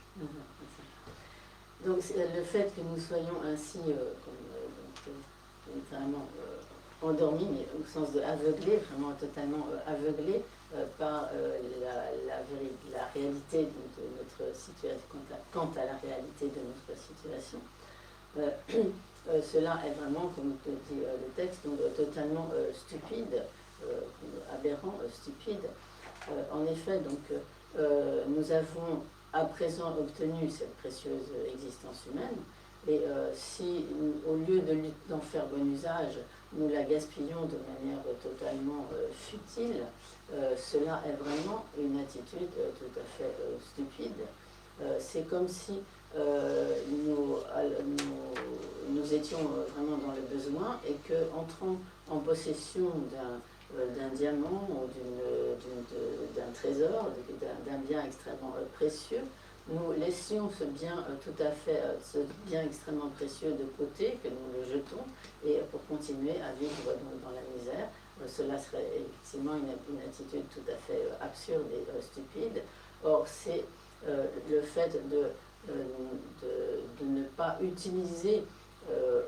Donc le fait que nous soyons ainsi vraiment endormis, mais au sens de aveuglés, vraiment totalement aveuglés par la réalité de notre situation, quant à la réalité de notre situation. Cela est vraiment, comme te dit le texte, donc, totalement stupide, aberrant, stupide. En effet, donc, nous avons à présent obtenu cette précieuse existence humaine, et si au lieu d'en faire bon usage, nous la gaspillons de manière totalement futile, cela est vraiment une attitude tout à fait stupide. C'est comme si nous étions vraiment dans le besoin et qu'entrant en possession d'un diamant ou d'un trésor, d'un bien extrêmement précieux, nous laissions ce bien ce bien extrêmement précieux de côté, que nous le jetons, et pour continuer à vivre dans la misère. Cela serait effectivement une attitude tout à fait absurde et stupide. Or, c'est le fait de ne pas utiliser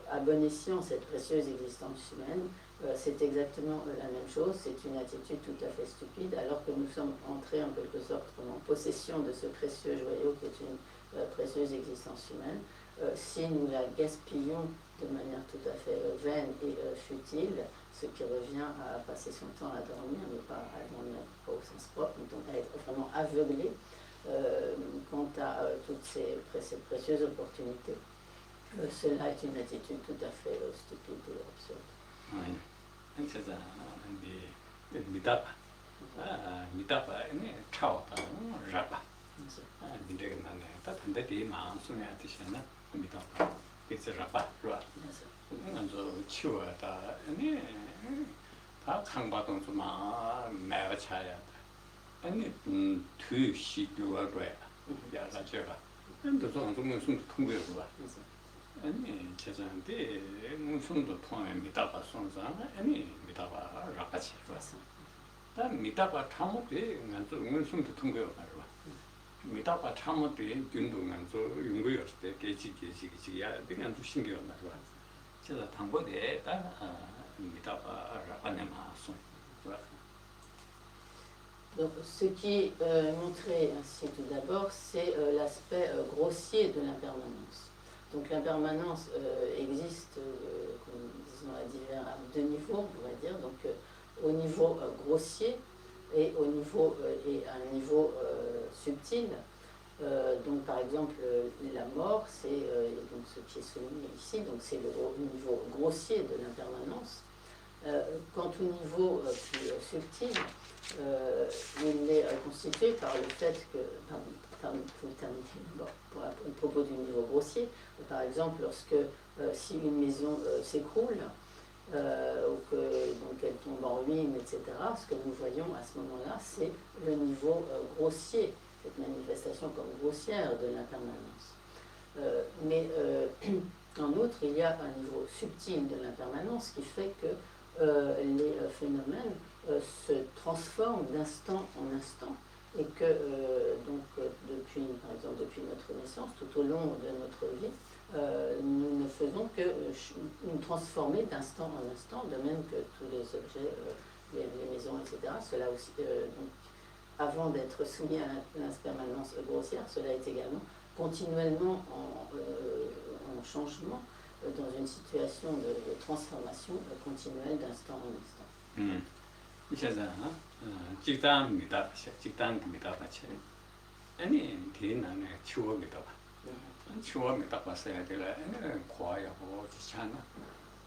à bon escient cette précieuse existence humaine, c'est exactement la même chose, c'est une attitude tout à fait stupide, alors que nous sommes entrés en quelque sorte en possession de ce précieux joyau qui est une précieuse existence humaine. Si nous la gaspillons de manière tout à fait vaine et futile, ce qui revient à passer son temps à dormir, mais pas à dormir pas au sens propre, donc à être vraiment aveuglé quant à toutes ces précieuses opportunités. Cela est une attitude tout à fait stupide et absurde. Oui. C'est ça. 미다바. 미다바. 네, 차오다. 라바. 미데가 나네. 다 근데 이 마음 속에 뜻이나 미다바. 그래서 라바. 라바. 먼저 치워다. 네. 다 강바동 좀 매어 차야. 아니 투시도가 그래. 야가 제가. 근데 좀 무슨 통보해 봐. 아니 제자한테 무슨도 통해 미다바 손상 아니 미다바 라까지 왔어. 다 미다바 참못에 먼저 무슨도 통보해 봐. 미다바 참못에 균동면서 연구였을 때 계지야 그냥 좀 신경 나와. 제가 당번에 다 미다바 라까네마 손. Donc, ce qui est montré ainsi tout d'abord, c'est l'aspect grossier de l'impermanence. Donc l'impermanence existe, disons, à deux niveaux, on pourrait dire, donc au niveau grossier et à un niveau subtil. Donc par exemple, la mort, c'est donc ce qui est souligné ici, donc c'est le niveau grossier de l'impermanence. Quant au niveau plus subtil, il est constitué par le fait que, à propos du niveau grossier, par exemple, lorsque si une maison s'écroule, ou que donc elle tombe en ruine, etc., ce que nous voyons à ce moment-là, c'est le niveau grossier, cette manifestation comme grossière de l'impermanence. Mais en outre, il y a un niveau subtil de l'impermanence qui fait que les phénomènes se transforment d'instant en instant, et que par exemple depuis notre naissance, tout au long de notre vie, nous ne faisons que nous transformer d'instant en instant, de même que tous les objets, les maisons, etc. Cela aussi, donc, avant d'être soumis à l'impermanence grossière, cela est également continuellement en changement, dans une situation de transformation continuelle d'instant en instant. 직단 미다바, 직단 미다바체. 아니 뒤나네 추워 미다바. 추워 미다바 써야 되라. 아니 과야고 지잖아.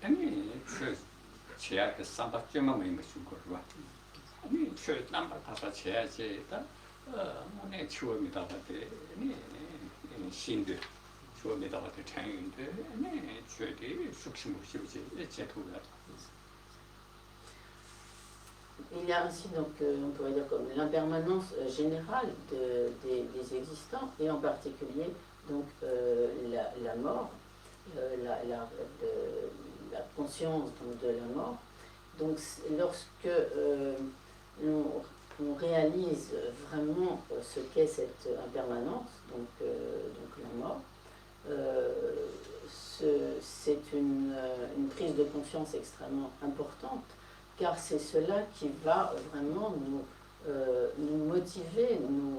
아니 그 제약 그 삼박점만 뭐 줄 거라. 아니 그 남바 가서 제야지다. 뭐네 추워 미다바데. 아니 신들 추워 미다바데 창인데. 아니 최대 숙심없이 제토가. Il y a ainsi, donc, on pourrait dire comme l'impermanence générale des existants, et en particulier donc, la mort. la conscience donc, de la mort. Donc lorsque on réalise vraiment ce qu'est cette impermanence, donc la mort, c'est une prise de conscience extrêmement importante, car c'est cela qui va vraiment nous motiver, nous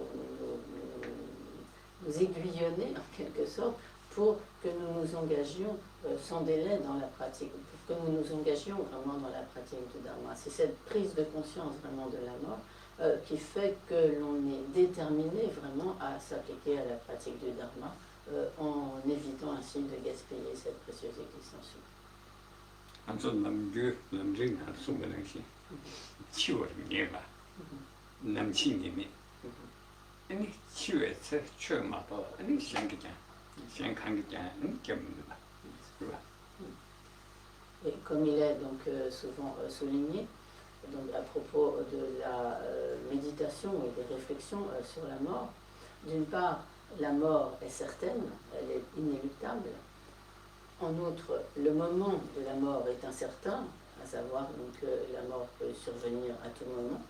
aiguillonner en quelque sorte, pour que nous nous engagions sans délai dans la pratique, pour que nous nous engagions vraiment dans la pratique du Dharma. C'est cette prise de conscience vraiment de la mort qui fait que l'on est déterminé vraiment à s'appliquer à la pratique du Dharma en évitant ainsi de gaspiller cette précieuse existence humaine. Et comme il est donc souvent souligné, donc à propos de la méditation et des réflexions sur la mort, d'une part, la mort est certaine, elle est inéluctable. En outre, le moment de la mort est incertain, à savoir donc, que la mort peut survenir à tout moment.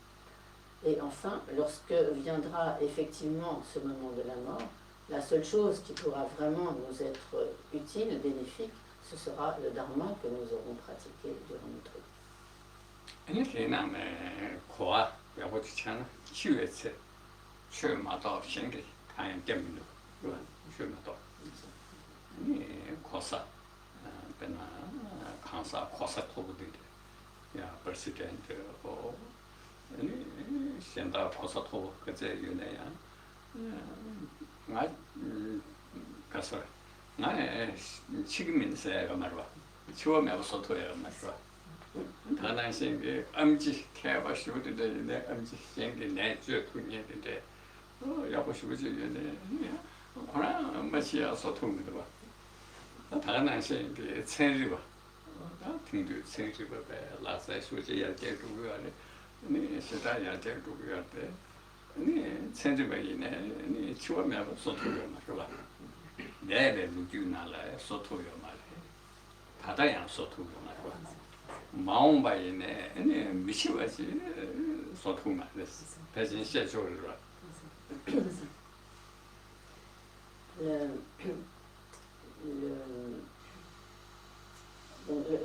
Et enfin, lorsque viendra effectivement ce moment de la mort, la seule chose qui pourra vraiment nous être utile, bénéfique, ce sera le dharma que nous aurons pratiqué durant notre vie.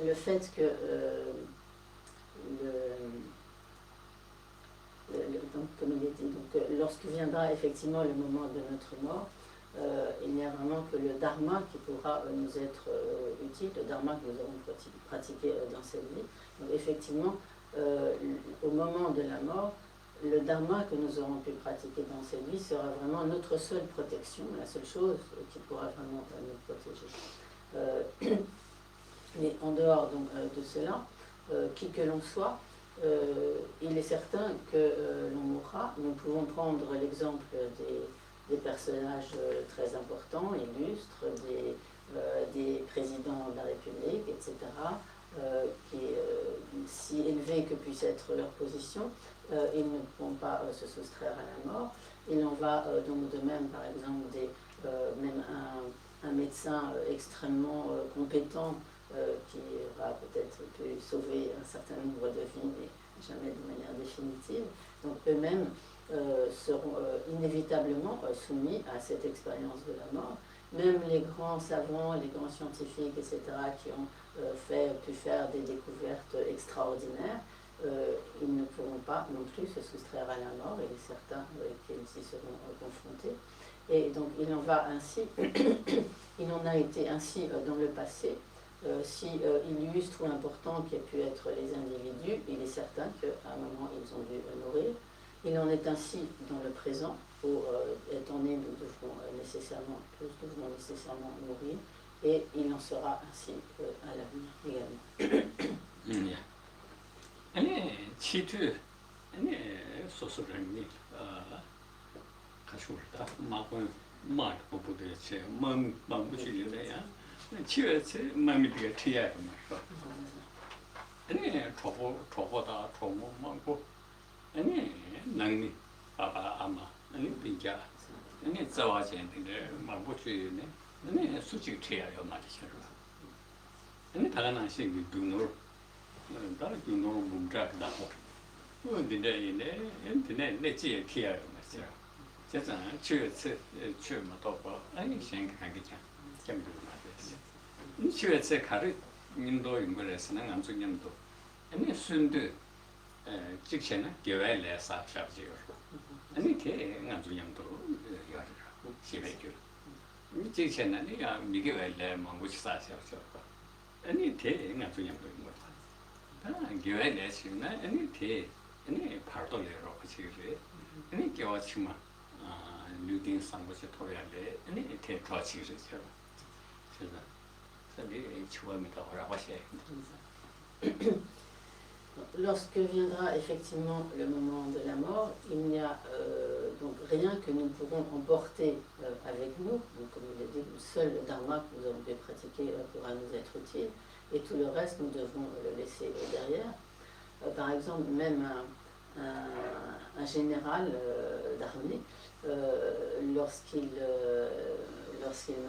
Le fait que donc, comme il est dit, donc, lorsque viendra effectivement le moment de notre mort, il n'y a vraiment que le dharma qui pourra nous être utile, le dharma que nous aurons pratiqué dans cette vie. Donc effectivement, au moment de la mort, le dharma que nous aurons pu pratiquer dans cette vie sera vraiment notre seule protection, la seule chose qui pourra vraiment nous protéger. Mais en dehors donc, de cela, qui que l'on soit, il est certain que l'on mourra. Nous pouvons prendre l'exemple des personnages très importants, illustres, des présidents de la République, etc., qui, si élevés que puisse être leur position, ils ne pourront pas se soustraire à la mort. Il en va donc de même, par exemple, même un médecin extrêmement compétent qui aura peut-être pu sauver un certain nombre de vies, mais jamais de manière définitive. Donc eux-mêmes seront inévitablement soumis à cette expérience de la mort. Même les grands savants, les grands scientifiques, etc., qui ont pu faire des découvertes extraordinaires, ils ne pourront pas non plus se soustraire à la mort, et certains qu'ils y seront confrontés. Et donc il en va ainsi, il en a été ainsi dans le passé. Si illustre ou important qu'aient pu être les individus, il est certain qu'à un moment ils ont dû mourir. Il en est ainsi dans le présent, où étant né, nous devrons nécessairement mourir, et il en sera ainsi à l'avenir également. 아니 수직 tre야요 말이죠. 아니 다가난 식이 두노 다른 두노 뭉작다. 근데 이제 내 지에 tre야요 말이죠. 제가 최뭐 또 아니 생각하기자 좀 말이죠. 최에 가르 님도 인거래서는 암송님도 아니 순도 직전에 교회에 사업자지요. 아니 대 암송님도 요하죠. 시베교. 직전에 야 미교회에 망고치 사업자죠. 아니 대 암송님도 인거. 아 교회에 지나 아니 대 아니 파도래로 같이 아니 교와치마 뉴딩 상고치 토야래 아니 대 토치죠. 그래서 Lorsque viendra effectivement le moment de la mort, il n'y a donc rien que nous pourrons emporter avec nous. Donc, comme je l'ai dit, seul le dharma que nous avons pu pratiquer pourra nous être utile, et tout le reste nous devrons le laisser derrière. Par exemple, même un général d'armée, lorsqu'il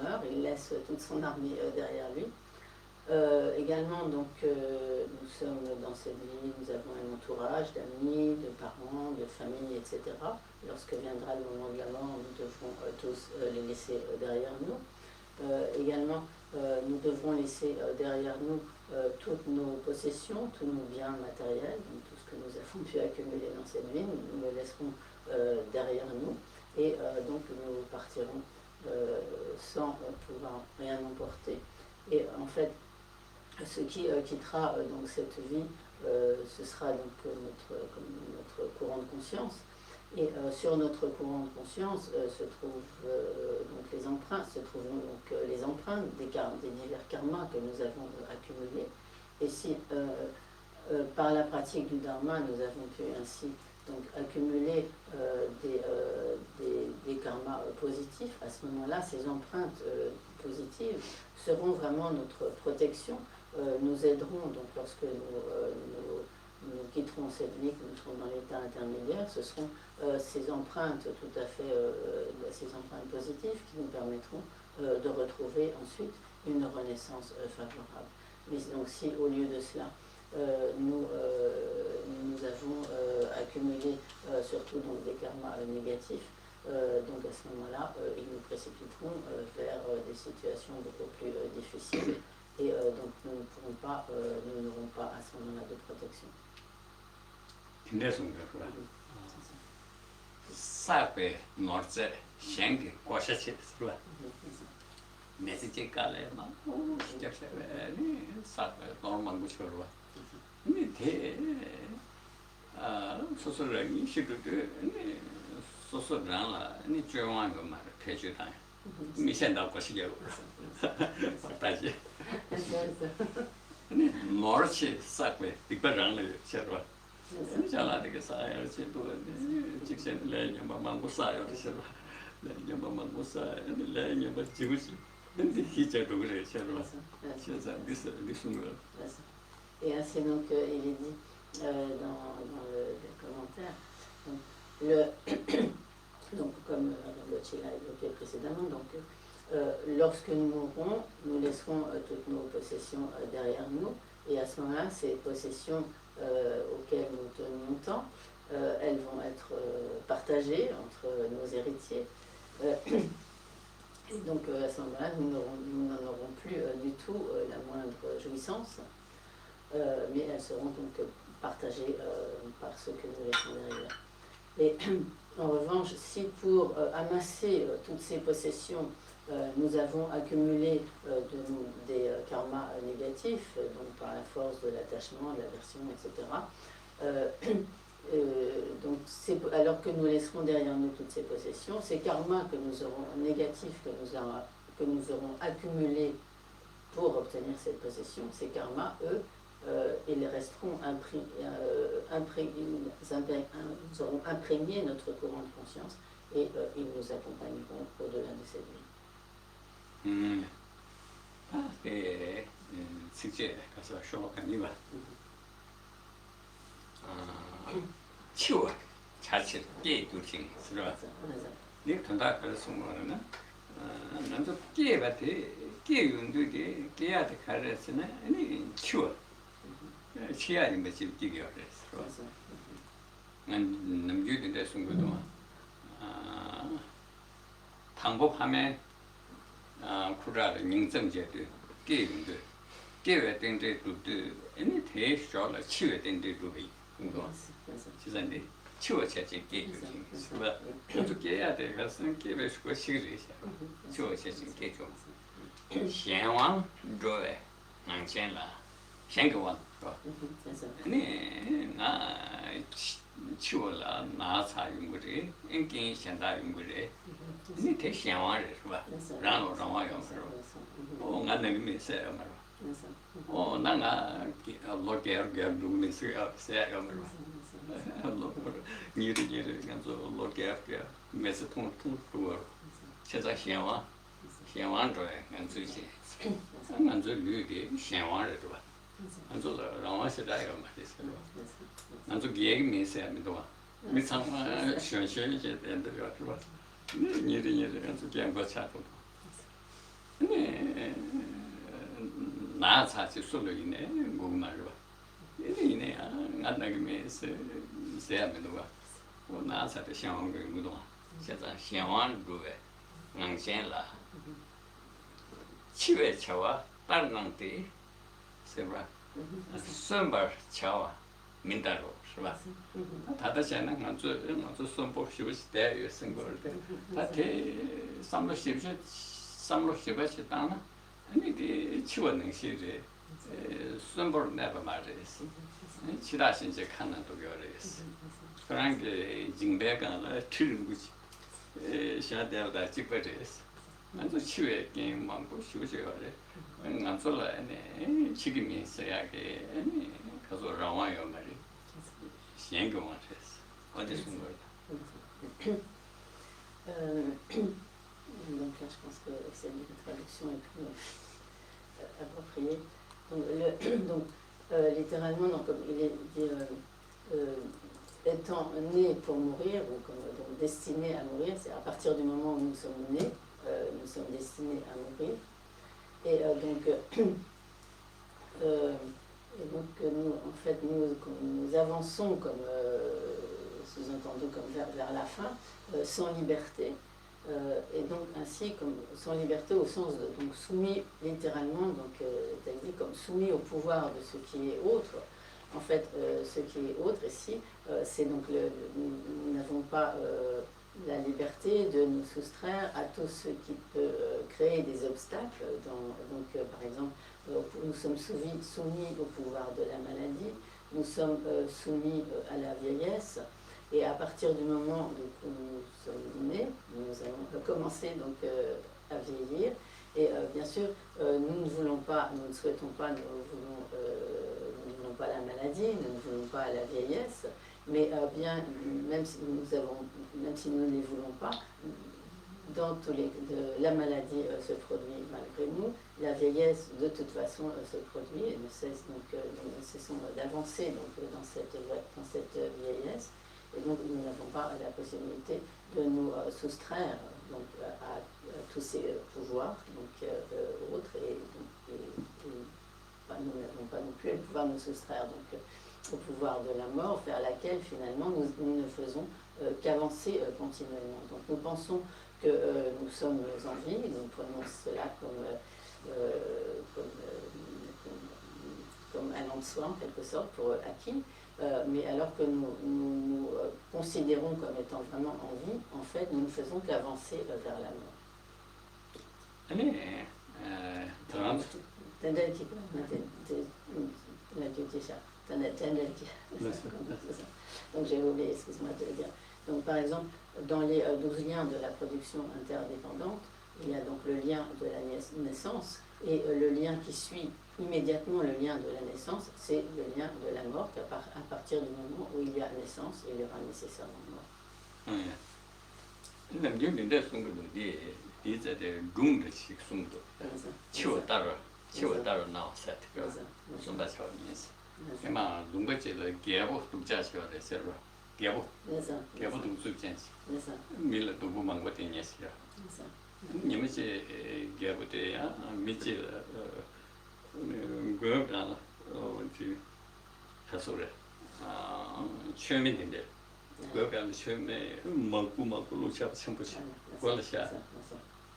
meurt, il laisse toute son armée derrière lui. Également, donc, nous sommes dans cette vie, nous avons un entourage d'amis, de parents, de famille, etc. Lorsque viendra le moment de la mort, nous devrons tous les laisser derrière nous. Également, nous devrons laisser derrière nous toutes nos possessions, tous nos biens matériels, donc tout ce que nous avons pu accumuler dans cette vie, nous le laisserons derrière nous, et donc nous partirons sans pouvoir rien emporter. Et en fait, ce qui quittera donc cette vie, ce sera donc notre courant de conscience. Et sur notre courant de conscience se trouvent donc les empreintes, les empreintes des divers karmas que nous avons accumulés. Et si par la pratique du dharma, nous avons pu ainsi donc accumuler des karmas positifs, à ce moment-là, ces empreintes positives seront vraiment notre protection, nous aideront donc lorsque nous quitterons cette vie, que nous serons dans l'état intermédiaire, ce seront ces empreintes tout à fait, ces empreintes positives qui nous permettront de retrouver ensuite une renaissance favorable. Mais donc si au lieu de cela, nous avons accumulé surtout donc, des karmas négatifs, donc à ce moment-là, ils nous précipiteront vers des situations beaucoup plus difficiles, et donc nous n'aurons pas à ce moment-là de protection. 사회 노르제 생기 고셔치 스라 메시지 깔에 막 시작해네 사회 노르만 고쳐로 근데 소설이 시도도 소설랑라 니 좋아하는 거 말 해주다 미션다 고시게 다시 네 노르치 사회 빅바랑을 쳐로 잘하게 사야 지도 직전 레냐만 못 사요 그래서 레냐만 못 사요 레냐만 지우지 근데 희자도 그래 저로 진짜 미스는 Et ainsi donc il est dit dans le commentaire donc comme Rinpoche l'a évoqué précédemment, donc lorsque nous mourrons, nous laisserons toutes nos possessions derrière nous, et à ce moment-là, ces possessions auxquelles nous tenions tant, elles vont être partagées entre nos héritiers. Et donc à ce moment-là, nous n'en aurons plus du tout la moindre jouissance, mais elles seront donc partagées par ceux que nous laissons derrière. Et en revanche, si pour amasser toutes ces possessions, nous avons accumulé des karmas négatifs, donc par la force de l'attachement, de l'aversion, etc. Donc alors que nous laisserons derrière nous toutes ces possessions, ces karmas que nous aurons négatifs, que nous aurons accumulés pour obtenir cette possession, ces karmas, eux, ils resteront nous auront imprégné notre courant de conscience, et ils nous accompagneront au-delà de cette vie. 직제 가서 쇼록하니까 치워 자체 깨두ting 그래서 네 돈다 그래서 뭐는 남자 깨바테 깨윤도게 깨야데 가르스나 아니 치워 치야니 뭐지 끼겨래 난 남주인데 숨고도 방법하면 쿠라를 인정제도 깨윤도 깨외 된데도 아니 대셔라 치외 된데도 이거 지산데 치워 체제 깨주지 뭐 또 깨야 돼 가서는 깨배 수고 시그리시 치워 체제 깨줘 先往着往前了，先给我说，你去了拿茶用过的，跟现在用过的，你太先往人是吧？然后让我用是吧？哦，俺那个没事嘛是吧？哦，那俺老盖都没事要嘛是吧？老你的，俺做老盖，每次通多，现在先往。先往着，俺最近，俺这女的先往着是吧？俺做了让我现在要嘛的是吧？俺做别个没事没多，没常嘛学一些点的是吧？你的，俺做见过差不多。拿茶去说了一年，我嘛是吧？一年啊，俺那个没事没多吧？我拿茶的先往着没多，现在先往着呗，俺先了。7회 차와 딸랑띠 세브라 선발 차와 민다로是吧 다다시는 먼저 선보 쉬우시 때 선거를 다대 삼로 쉬우시 땅나 아니 치워는 시제 선보를 내가 말했어 지다시 이제 칸나도 그랬어 그런 게 징배가 틀린 거지 샤데다 찍버렸어 안저 치외 게임 많고 쉬우셔래. 안저라네 지금이 있어야게 아니 가서 라와요 말이. 신경 왔어. 어디 쓴 거야? Donc là, je pense que cette traduction est plus appropriée. Donc, littéralement, donc, comme il est dit, étant né pour mourir, ou comme, donc, destiné à mourir, c'est à partir du moment où nous sommes nés, nous sommes destinés à mourir. Et donc nous, en fait, nous avançons comme, sous-entendu, comme vers la fin, sans liberté. Et donc ainsi, comme sans liberté au sens de donc soumis littéralement, donc c'est-à-dire comme soumis au pouvoir de ce qui est autre. En fait, ce qui est autre ici, c'est donc nous n'avons pas la liberté de nous soustraire à tout ce qui peut créer des obstacles. Par exemple, nous sommes soumis au pouvoir de la maladie, nous sommes soumis à la vieillesse, et à partir du moment où nous sommes nés, nous allons commencer donc, à vieillir. Et bien sûr, nous ne voulons pas, nous ne souhaitons pas, nous ne voulons pas la maladie, nous ne voulons pas la vieillesse, mais bien, même si nous ne les voulons pas, dans la maladie se produit malgré nous, la vieillesse de toute façon se produit et nous cessons d'avancer dans cette vieillesse, et donc nous n'avons pas la possibilité de nous soustraire donc, à tous ces pouvoirs autres, et nous n'avons pas non plus le pouvoir de nous soustraire donc, au pouvoir de la mort, vers laquelle finalement nous ne faisons qu'avancer continuellement. Donc nous pensons que nous sommes en vie, nous prenons cela comme allant de soi en quelque sorte, pour acquis, mais alors que nous considérons comme étant vraiment en vie, en fait nous ne faisons qu'avancer vers la mort. Donc j'ai oublié, excuse-moi de le dire. Donc par exemple, dans les 12 liens de la production interdépendante, il y a donc le lien de la naissance, et le lien qui suit immédiatement le lien de la naissance, c'est le lien de la mort, qu'à partir du moment où il y a naissance, il y aura nécessairement mort. 니무지 개부대야 미지 그거가 어디 가서래 최면인데 그거가 최면 먹고 놓쳐 참고지 그걸샤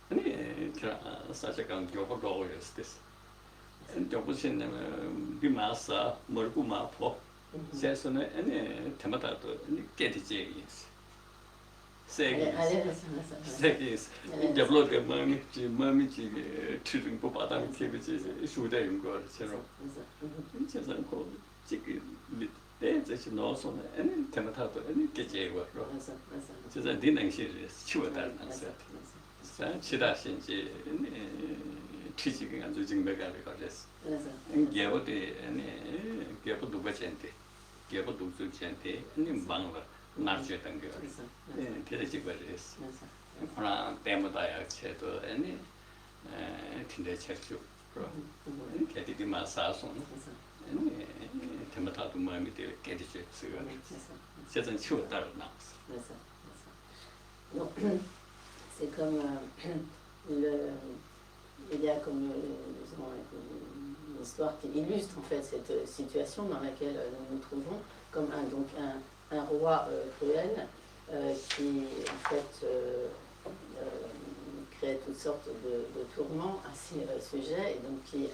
아니 저 사실은 교포도 오였었어 교포신은 비마사 먹고 마포 제스는 아니 테마다도 깨지지 세게 데벨롭 마미지 트링 보다는 케비지 수다인 거 저런 진짜 그 지금 대체 노선에 아니 테마다도 아니 깨지고 진짜 디능시 치워다는 거 자 치다신지 취직이 아주 증명하게 가졌어 개보대 아니 개보도 버전데 개보도 주전데 아니 방을 나르셨던 거 대대지 버렸어 그러나 때마다야 채도 아니 근데 책주 그럼 개디디 마사송 아니 때마다도 마음이 되게 깨지죠 쓰고 세상 치웠다고 나왔어 c'est comme il y a comme une histoire qui illustre en fait cette situation dans laquelle nous nous trouvons, comme un roi cruel qui en fait crée toutes sortes de tourments à ces sujets et donc qui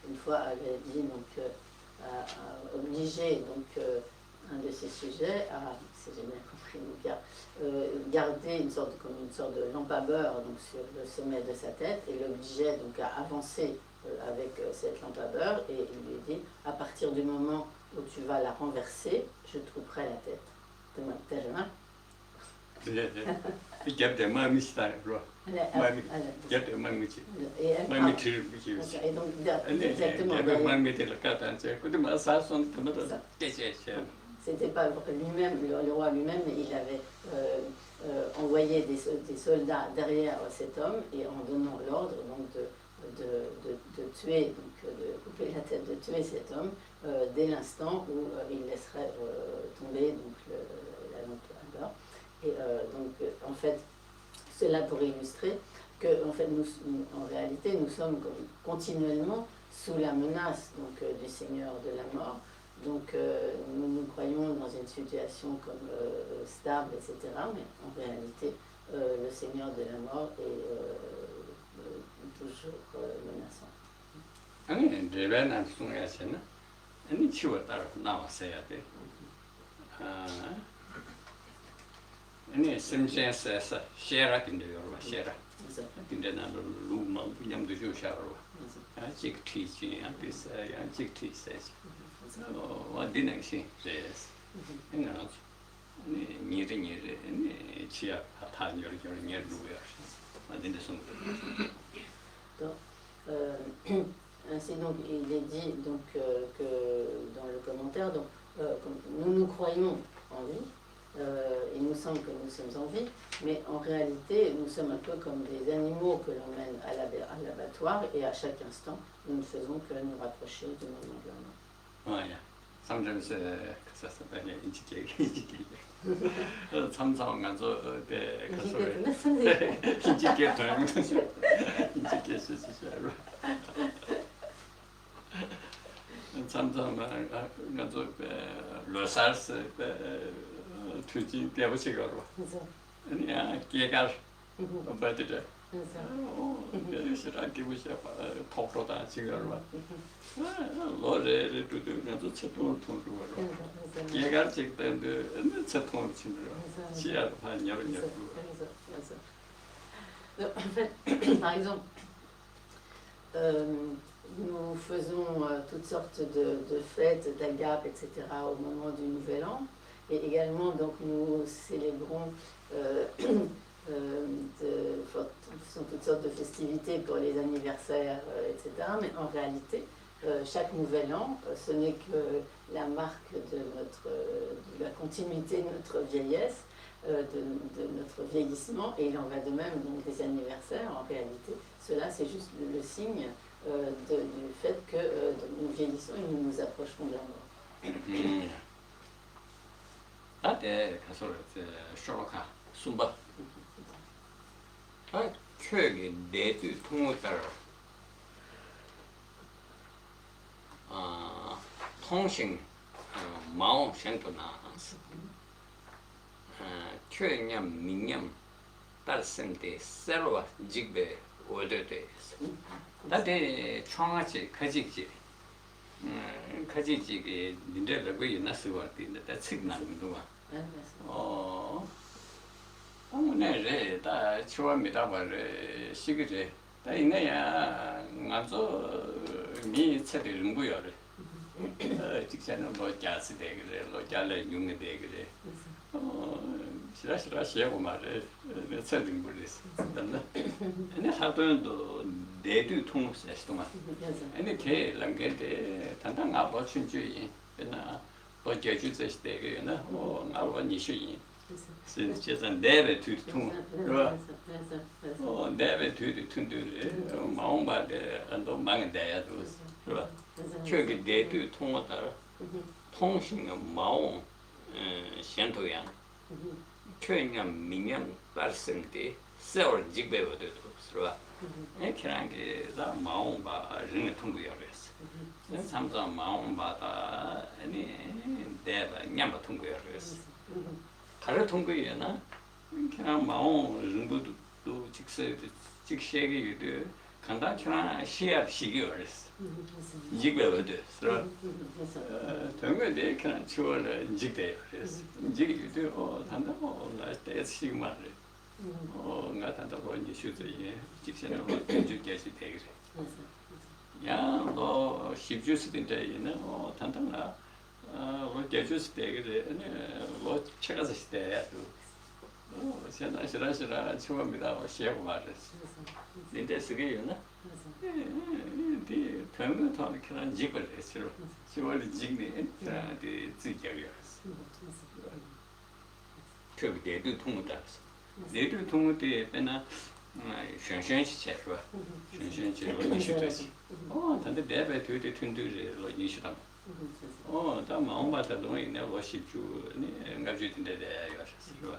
une fois avait dit donc a obligé donc un de ces sujets à, si j'ai bien compris, donc garder une sorte de lampe à beurre donc, sur le sommet de sa tête et l'obligeait donc à avancer avec cette lampe à beurre et il lui dit à partir du moment où tu vas la renverser, je te couperai la tête. T'as jamais? Il y a des mamies qui c'était pas lui-même, le roi lui-même, mais il avait envoyé des soldats derrière cet homme et en donnant l'ordre donc de tuer, donc de couper la tête, de tuer cet homme dès l'instant où il laisserait tomber donc la lampe à beurre. Et donc en fait, cela pour illustrer que en fait en réalité nous sommes continuellement sous la menace donc du Seigneur de la mort. Donc nous nous croyons dans une situation comme stable, etc. Mais en réalité, le Seigneur de la mort est toujours menaçant. 아니, 레벨은 중요하잖아. 아니, 치웠다가 나왔어야 돼. 아니, 심지어서 쉐라긴데 여러분, 쉐라. 근데 나는 루망 그냥도 주셔로. 아직 티지 안 비싸요. 아직 티세지. 어디는시 제스. 그냥 아니, 니르 아니, 치아 파탄열 루야. 어디는 좀 ainsi donc il est dit donc, que dans le commentaire, donc, nous nous croyons en vie, il nous semble que nous sommes en vie, mais en réalité nous sommes un peu comme des animaux que l'on mène à l'abattoir et à chaque instant nous ne faisons que nous rapprocher du moment de la mort. Ouais, sometimes ça s'appelle injiké. 참상 가서 그 가서래. 인지게 되는 거죠. 인지게 쓰시죠. 참상 가서 로살스 투지 대부치가로. 아니야, 기가 어디다. 그래서 기부시 토프로다 지가로. 로레를 두두면서 채통을 통주로. 기가 찍던데 채통을 친구로. 시야 반 여름 En fait, par exemple, nous faisons toutes sortes de fêtes, d'agapes, etc. au moment du Nouvel An. Et également, donc, nous célébrons sont toutes sortes de festivités pour les anniversaires, etc. Mais en réalité, chaque nouvel an, ce n'est que la marque de la continuité de notre vieillesse, de notre vieillissement, et il en va de même donc, des anniversaires. En réalité, cela c'est juste le signe du fait que nous vieillissons et nous nous approchons de la mort. 아, 네, 가서 셜록하 숨바. 아, 최기 내두 통우들 통신 마음 생도나 최냥 민념 달성대 새로와 직배 월드대 다들 총아치 가지지 가지지게 민들고 있나서 왔는데 다 측나는 거 오늘 다 추합니다 말에 시그제 다 있네야 맞어 미 차들 뭐야 직전에 뭐 자스 되게 로 잘래 용이 되게 시라시라시하고 말에 내 차들 모르겠어 단다 근데 하도도 내도 통했어 아니 걔 랑게데 단단 아버 춘주이 그나 뭐 제주도 때에나 아버 니슈이 진짜 내배 투통 내배 투tun들 마음바데 안도 망대야도 그봐 저기 내도 통하다 통신의 마음 현도야 최냥 민영 발생때 세월 직배워도 그봐 그런 게다 마음바人 통구야 그랬어 삼자 마음바다 아니 내가 냠바 통구야 그랬어 다른 통구이나 그냥 마음 정도도 직세게 유도 간단히 시야 시기 어렸어 직배워도 동네에 그냥 추월을 직대 그랬어 직유도 단다고 나때 시기만을 나 단다고 이제 슈즈에 직세는 주께시 되게 야너 십주스인데 얘는 단단나 뭐 제주스 되게 뭐 책가서 시대야도 시라 처음이다 시하고 말했어 근데 그게요나 네 당연히 더 그런 집을 했어 시월이 직네 그 지겨였어 그 대도 통도다서 내도 통도 때나 션션시체로 션션시로 니슈다시 단데 내배 되게 튼들로 니슈다 다 마음바다 동에 내가 싶주 네 가지고 된데 야셨어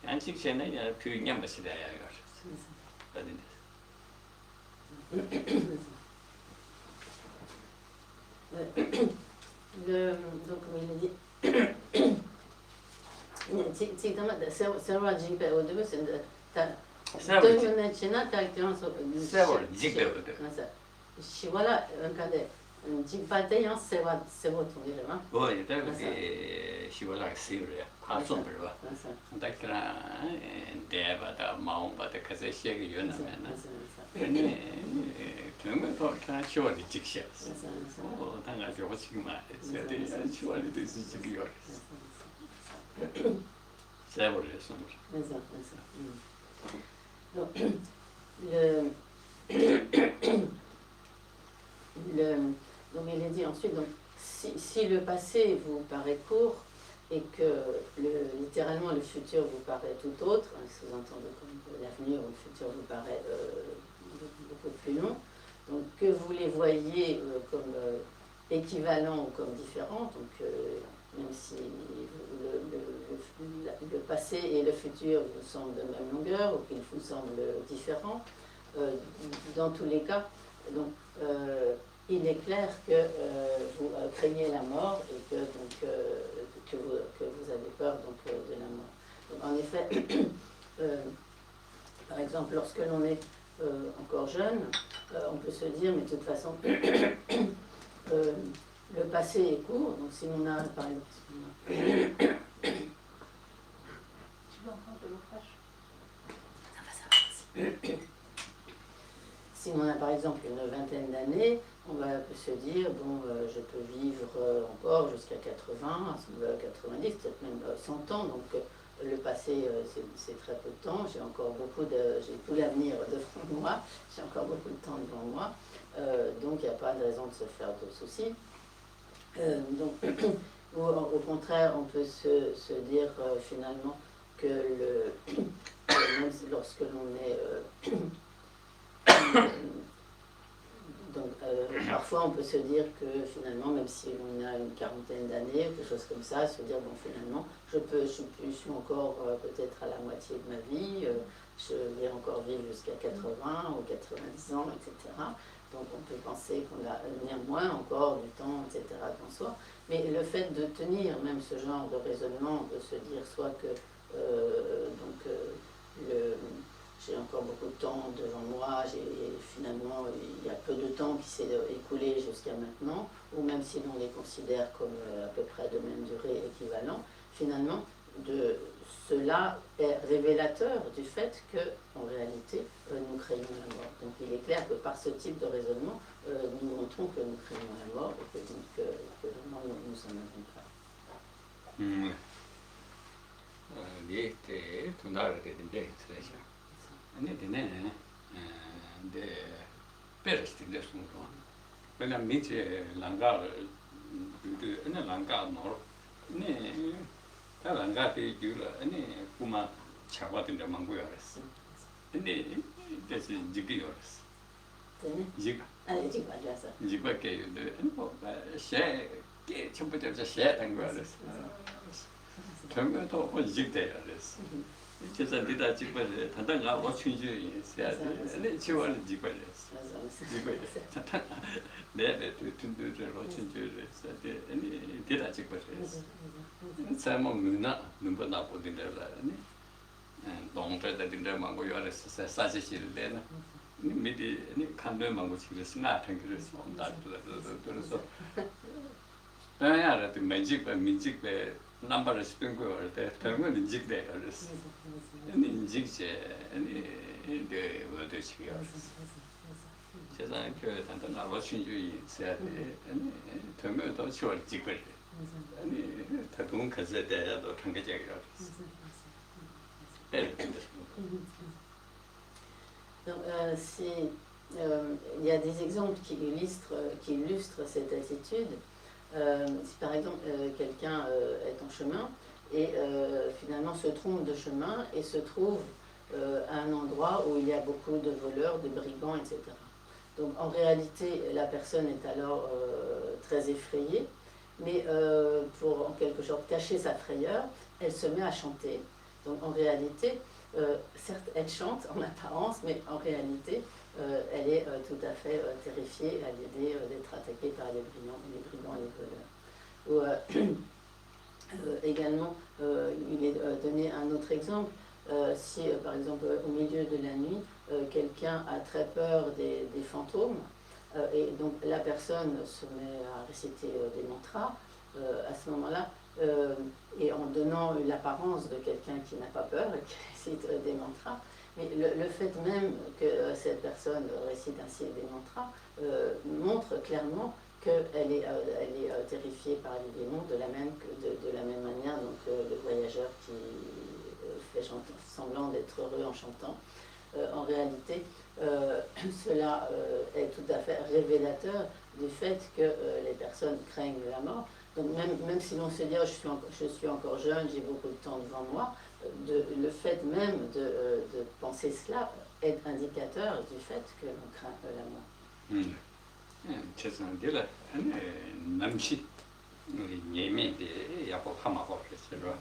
안식세는 야 그냥 맛이다 야셨어 받는데 donc comme il a dit 세월 직배워도 되면 지나 탈경 세월 직배워도 voilà un cas de 직바대요 세월 통이잖아 뭐이다 그게 시월랑 시월이야 파송을 봐 딱그라 대바다 마음바다 가서 시행이 연하면 그러면 더 그냥 시월이 직시했어 당하지 호치기만 했어야 시월이 되지 지기요 세월이었어 donc il est dit ensuite, donc, si le passé vous paraît court et que littéralement le futur vous paraît tout autre, sous-entendu comme l'avenir ou le futur vous paraît beaucoup plus long, donc que vous les voyez comme équivalents ou comme différents, donc même si le passé et le futur vous semblent de même longueur ou qu'ils vous semblent différents, dans tous les cas, donc il est clair que vous craignez la mort et que, donc, que vous avez peur donc, de la mort. Donc, en effet, par exemple, lorsque l'on est encore jeune, on peut se dire, mais de toute façon, le passé est court, donc si on a, par exemple... Si on a par exemple une vingtaine d'années, on va se dire, bon, je peux vivre encore jusqu'à 80, 90, peut-être même 100 ans, donc le passé, c'est très peu de temps, j'ai tout l'avenir devant moi, j'ai encore beaucoup de temps devant moi, donc il n'y a pas de raison de se faire de soucis. Donc, au contraire, on peut se dire finalement que même lorsque l'on est... donc parfois on peut se dire que finalement, même si on a une quarantaine d'années ou quelque chose comme ça, se dire bon finalement je suis encore peut-être à la moitié de ma vie, je vais encore vivre jusqu'à 80 ou 90 ans, etc. Donc on peut penser qu'on a néanmoins encore du temps, etc. devant soi. Mais le fait de tenir même ce genre de raisonnement, de se dire soit que j'ai encore beaucoup de temps devant moi, et finalement il y a peu de temps qui s'est écoulé jusqu'à maintenant, ou même si l'on les considère comme à peu près de même durée équivalent, finalement cela est révélateur du fait qu'en réalité nous craignons la mort. Donc il est clair que par ce type de raisonnement, nous montrons que nous craignons la mort et que vraiment nous en avons peur. Donc, il y a des exemples qui illustrent cette attitude. Si par exemple quelqu'un est en chemin et finalement se trompe de chemin et se trouve à un endroit où il y a beaucoup de voleurs, de brigands, etc. Donc en réalité, la personne est alors très effrayée, mais pour en quelque sorte cacher sa frayeur, elle se met à chanter. Donc en réalité, certes, elle chante en apparence, mais en réalité, elle est tout à fait terrifiée à l'idée d'être attaquée par les brigands et les voleurs. Également, il est donné un autre exemple. Si, par exemple, au milieu de la nuit, quelqu'un a très peur des fantômes, et donc la personne se met à réciter des mantras, à ce moment-là, et en donnant l'apparence de quelqu'un qui n'a pas peur et qui récite des mantras, mais le fait même que cette personne récite ainsi des mantras montre clairement qu'elle est terrifiée par les démons de la même manière donc, le voyageur qui fait semblant d'être heureux en chantant. En réalité, cela est tout à fait révélateur du fait que les personnes craignent la mort. Donc même si l'on se dit oh, je suis encore jeune, j'ai beaucoup de temps devant moi, le fait même de penser cela est indicateur du fait que l'on craint la mort. 죄송한데 남시 예매데 야고 하마고 그랬어요.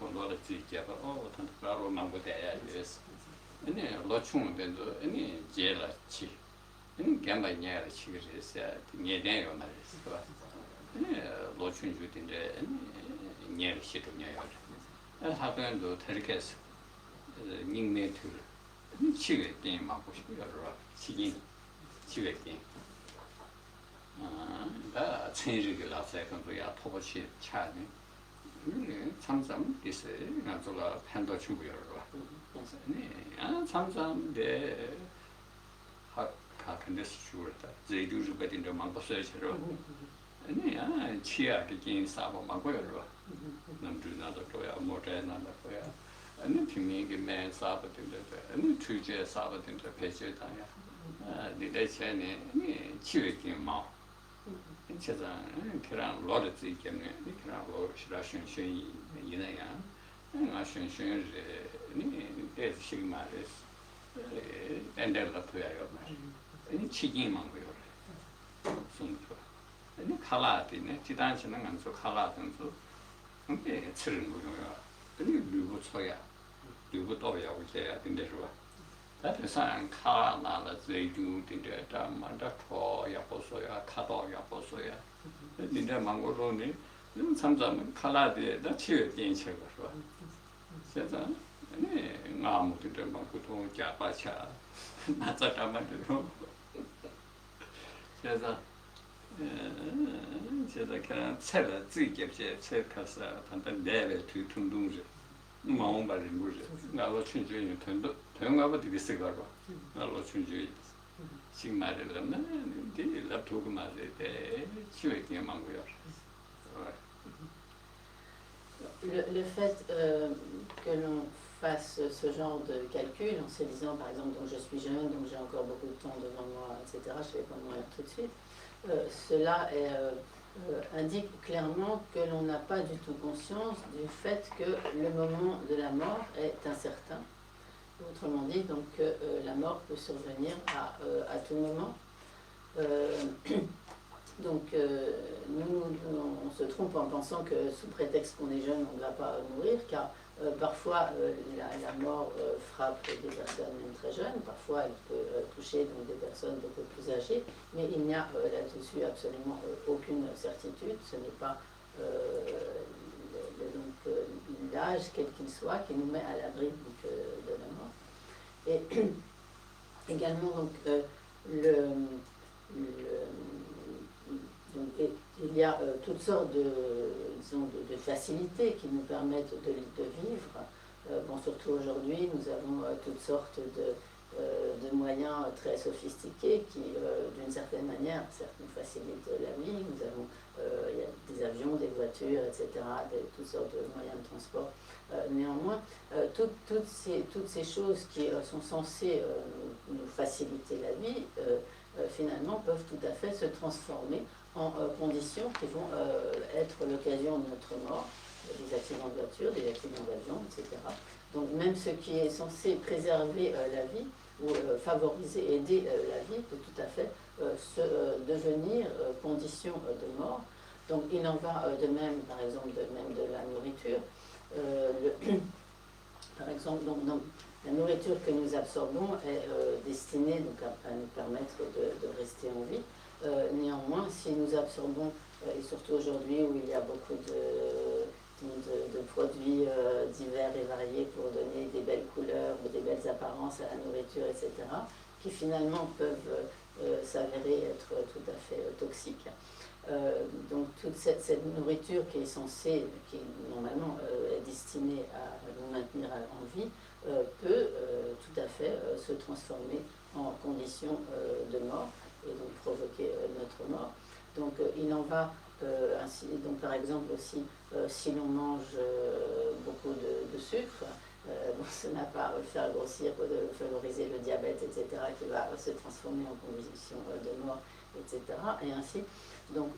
그거를 지켜봐. 단가로 망고대야 됐어. 아니 로충된도 아니 제라치. 아니 gamba냐를 치그랬어. 녀대요 말했어. 아니 로충주된데 아니 녀를 시도냐요. 하던도 터르케스. 닝네트. 치게 게임 하고 싶어요. 치긴 치게 게임. 다 천일이 라서는 거야 토버치 차네. 참참 있어요. 나도가 판도 주고요. 네. 참참데 근데 수르다. 제주도 같은데 망고 써야죠. 네. 치아게 긴 사고 망고요. 남들나도 거야. 모래나도 거야. 아니 팀이게 맨 사버든데. 아니 투제 사버든데 배제다야. 니대체네. 니 치외게 마. 제가 그런 로드 있겠네. 그런 로 시라션이 이내야. 아션션이 니 대식마레스. 엔델라 토야요. 이 치기만 거요. 손도. 이 칼라티네. 지단치는 안서 칼라든서. 근데 치는 거요. 이 누구 쳐야. 그리고 또 야구제야 근데 좋아. 다들 카나라 제주 근데 다만다 더 야보소야 타도 야보소야. 근데 망고로니 좀 삼삼은 칼라데 다 치외 된체가 좋아. 그래서 네 아무도 막 보통 자바차 나자다만도 그래서现在看菜了最接些菜开始他的来了推通东西，忙我把人不是，俺老春节有通东，通俺不这个事个吧，俺老春节新买的了，那这laptop个买的，就一点忙个要，Le fait que l'on fasse ce genre de calcul en se disant par exemple donc je suis jeune, donc j'ai encore beaucoup de temps devant moi, etc. Je ne vais pas mourir tout de suite. Cela indique clairement que l'on n'a pas du tout conscience du fait que le moment de la mort est incertain. Autrement dit, donc la mort peut survenir à tout moment. Donc nous, on se trompe en pensant que sous prétexte qu'on est jeune, on ne va pas mourir, car parfois la mort frappe des personnes même très jeunes, parfois elle peut toucher donc, des personnes beaucoup plus âgées, mais il n'y a là-dessus absolument aucune certitude. Ce n'est pas l'âge, quel qu'il soit, qui nous met à l'abri de la mort. Et également donc, donc, il y a toutes sortes de facilités qui nous permettent de vivre. Bon, surtout aujourd'hui, nous avons toutes sortes de moyens très sophistiqués qui, d'une certaine manière, certes, nous facilitent la vie. Nous avons il y a des avions, des voitures, etc., toutes sortes de moyens de transport. Néanmoins, toutes ces choses qui sont censées nous faciliter la vie, finalement, peuvent tout à fait se transformer en conditions qui vont être l'occasion de notre mort, des accidents de voiture, des accidents d'avion, etc. Donc même ce qui est censé préserver la vie ou favoriser, aider la vie, peut tout à fait devenir condition de mort. Donc il en va de même, par exemple, même de la nourriture. Par exemple, donc, la nourriture que nous absorbons est destinée donc, à nous permettre de rester en vie. Néanmoins, si nous absorbons, et surtout aujourd'hui où il y a beaucoup de produits divers et variés pour donner des belles couleurs ou des belles apparences à la nourriture, etc., qui finalement peuvent s'avérer être tout à fait toxiques. Donc toute cette nourriture qui est censée, qui normalement est destinée à nous maintenir en vie, peut tout à fait se transformer en condition de mort et donc provoquer notre mort. Donc il en va ainsi, donc par exemple aussi si l'on mange beaucoup de sucre, bon, ça n'a pas faire grossir, de favoriser le diabète, etc., qui va se transformer en condition de mort, etc. Et ainsi, donc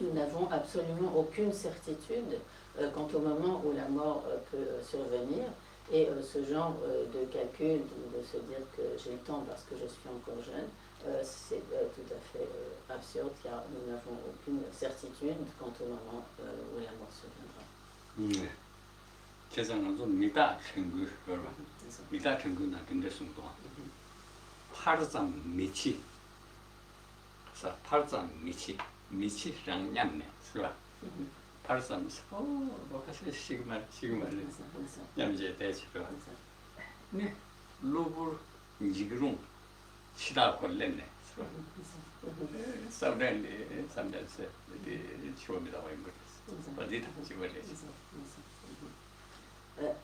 nous n'avons absolument aucune certitude quant au moment où la mort peut survenir. Et ce genre de calcul, de se dire que j'ai le temps parce que je suis encore jeune, c'est tout à fait absurde car nous n'avons aucune certitude quant au moment où la mort surviendra. 세상은 좀 미다 친구 여러분. 미다 친구나 근데 숨도. 파르산 미치. 자, 파르산 미치랑 냠네. 그래. 파르산 뭐 사실 시그마를 냠제 대치로. 네. 로브 지그룬 시다 걸렸네. 사브렌데 삼달세 이 치워미다 와인 거였어. 어디다 치워야지.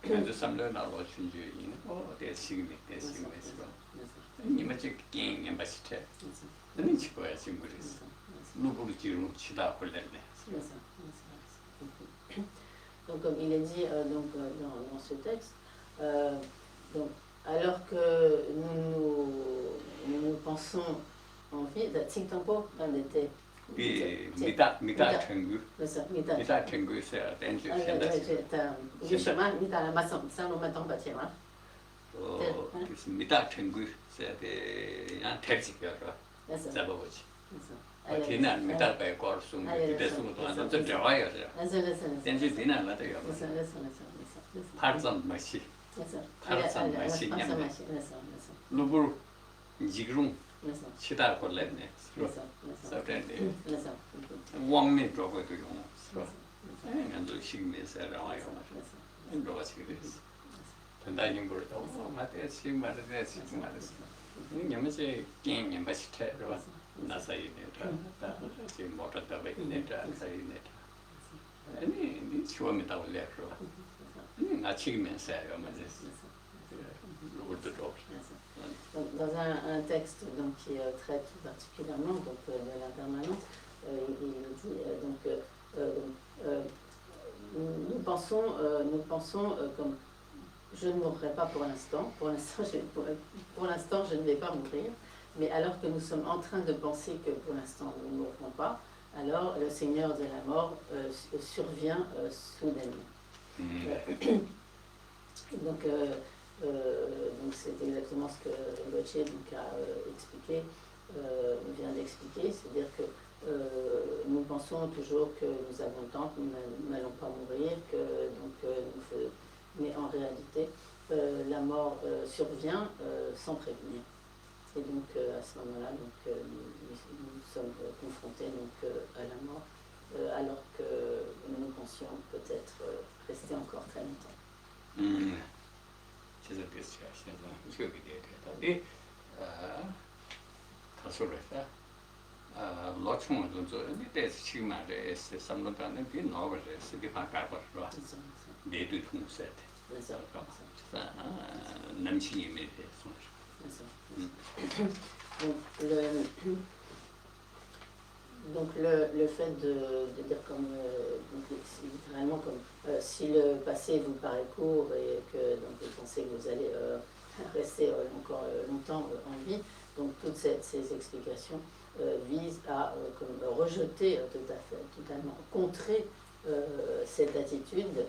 근데 삼달 나로 춘주인 대 시그미 대시그미스 봐. 이만 즉 게임 엠바시테. 너는 치고야 지금 그랬어. 로브를 지금 치다 걸렸네. Donc comme il est dit donc, dans ce texte, donc, alors que nous pensons en vie, Tsingtampo était... 미다 친구. 미다 친구 있어야 된지 생각했어. Justement, 미다 la maçon, ça nous mettons pas tiens. 미다 친구 있어야 돼. 안 택시가 잡아보지. 디난 미다 배 걸수 있는 데서 또 안 좀 좋아요. 된지 디난 나도 요. 파르산 맛이 그래서 파르산 맛이 냠네 그래서 루브 지그룽 그래서 치다 걸렸네 그래서 서텐데 그래서 왕미 저거도 용 면도 식매서라요 인도가 지그레스 단단히 벌도 맞대 지금 말에 지금 말했어 냐면서 게임 맛이 태로 나사이네다 지금 뭐라다 베네다 사이네다 아니 처음에 올려서 나 지금면서 맞았어 Donc, dans un texte donc, qui traite tout particulièrement donc, de l'impermanence, il dit nous pensons comme je ne mourrai pas pour l'instant, pour l'instant je ne vais pas mourir, mais alors que nous sommes en train de penser que pour l'instant nous ne mourrons pas, alors le Seigneur de la mort survient soudainement. Donc c'est exactement ce que Gauthier a expliqué, vient d'expliquer, c'est-à-dire que nous pensons toujours que nous avons le temps, que nous n'allons pas mourir, mais en réalité, la mort survient sans prévenir. Et donc à ce moment-là, nous sommes confrontés à la mort, alors que nous pensions peut-être rester encore très longtemps. 그래서 그래서 저기 되게 다소래서 로충은 좀 이때 지금 말에 삼론단은 비 나와서 쓰기 바꿔버려 내도 통세 남친이 메대 Donc le fait de dire comme littéralement comme si le passé vous paraît court et que donc, vous pensez que vous allez rester encore longtemps en vie, donc toutes ces explications visent à comme, rejeter totalement, contrer cette attitude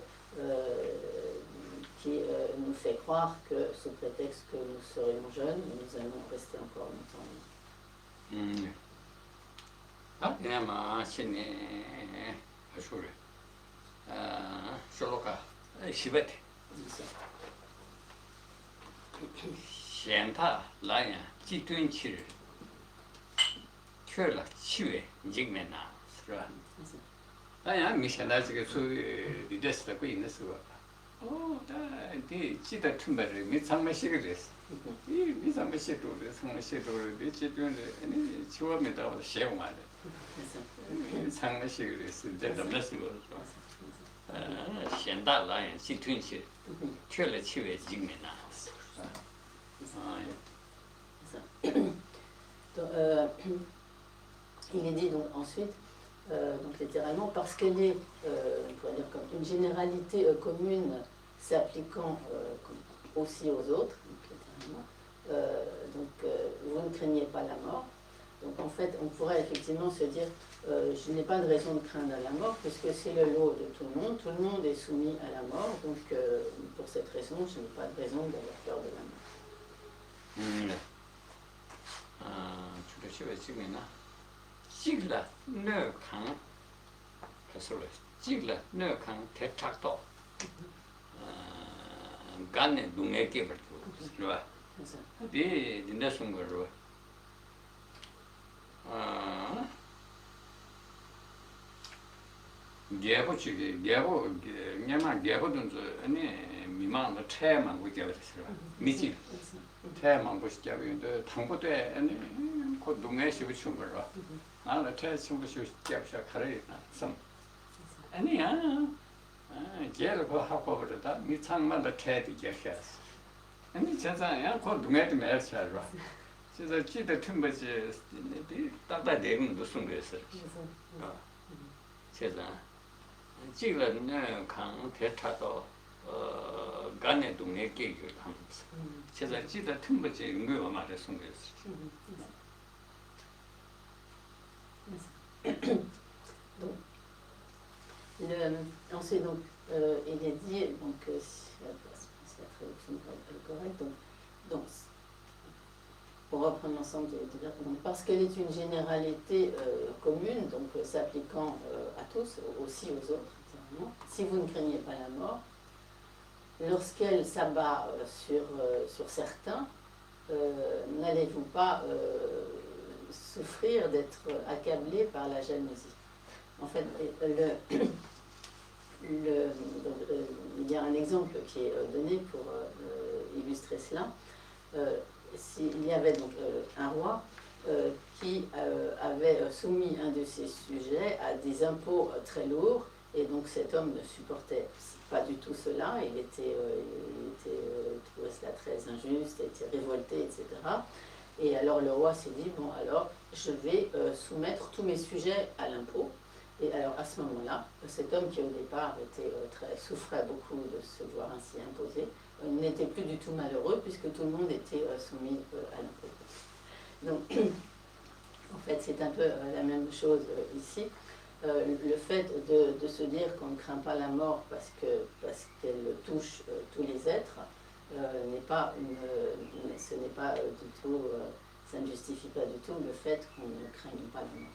qui nous fait croire que sous prétexte que nous serions jeunes, nous allons rester encore longtemps. 내가 신이 소리 솔로가 시베트 현타 라야 지튼치를 켜라 치외 직면나 그래 아야 미션다 지금 소리 리더스다 거 있는 수가 다 지다 틈바를 미상마시게 됐어 이 미상마시도를 상마시도를 지튼을 아니 치워면다 시험 말해 상마시게 됐어 내가 몇시现大老人去tunche去了去为精明呐il est dit donc ensuite donc littéralement parce qu'elle est on pourrait dire comme une généralité commune s'appliquant aussi aux autres vous ne craignez pas la mort. Donc en fait, on pourrait effectivement se dire, je n'ai pas de raison de craindre la mort, puisque c'est le lot de tout le monde est soumis à la mort, donc pour cette raison, je n'ai pas de raison d'avoir peur de la mort. 개보 지기 개보 냐마 개보든지 아니 미망의 태만 고겨버렸어 미지 태만 보시자는데 당보대 아니 그 동네에서 붙인 거라 나는 태 친구 시작시작 하래 좀 아니야 개를 그 하고 그러다 미창마다 태도 개했어 아니 진짜야 그 동네도 매서라 진짜 기대 틈버지 딱딱 내면도 쓴 거였어 제가 지금은 강 대타도 간에 동네 계획을 하면서 제가 지다 틈버지 응고가 말했던 거였어. Ensuite, donc, il est dit, donc, si la traduction est correcte, donc pour reprendre l'ensemble parce qu'elle est une généralité commune, donc s'appliquant à tous, aussi aux autres, si vous ne craignez pas la mort, lorsqu'elle s'abat sur certains, n'allez-vous pas souffrir d'être accablé par la jalousie? En fait, il y a un exemple qui est donné pour illustrer cela. Il y avait donc un roi qui avait soumis un de ses sujets à des impôts très lourds, et donc cet homme ne supportait pas du tout cela, il trouvait cela très injuste, il était révolté, etc. Et alors le roi s'est dit, bon alors je vais soumettre tous mes sujets à l'impôt. Et alors à ce moment-là, cet homme qui au départ souffrait beaucoup de se voir ainsi imposé, n'était plus du tout malheureux puisque tout le monde était soumis à l'impôt. Donc en fait c'est un peu la même chose ici. Le fait de se dire qu'on ne craint pas la mort parce qu'elle touche tous les êtres, ce n'est pas du tout, ça ne justifie pas du tout le fait qu'on ne craigne pas la mort.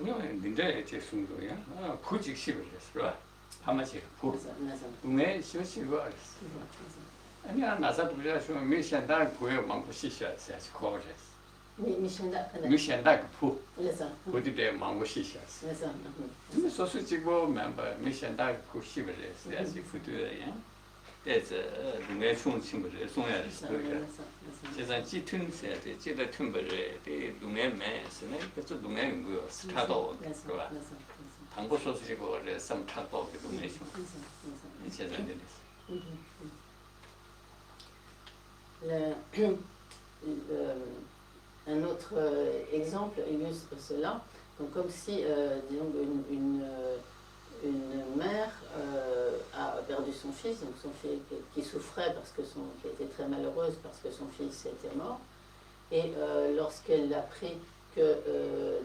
근데 제 순도야. 부직 시버렸어. 하마지 부. 맞아. 동네 시시버. 아니야 나사 부자서 미션다 보여 망고 시샤서 코어스. 미션다 부. 부디데 망고 시샤서. 근데 소수지고 멤버 미션다 그 시버렸어. 야지 부두야. 그래서 동네 총친구들 송야를 세상 찌튼세 찌다 튼벌에 동네매스네 그래서 동네 그 스타도 그거 당고 소수지고 섬 차도 그 동네 총 세상 Un autre exemple illustre cela. Donc, comme si, disons, une mère a perdu son fils, donc son fils qui souffrait qui était très malheureuse parce que son fils était mort. Et lorsqu'elle a appris que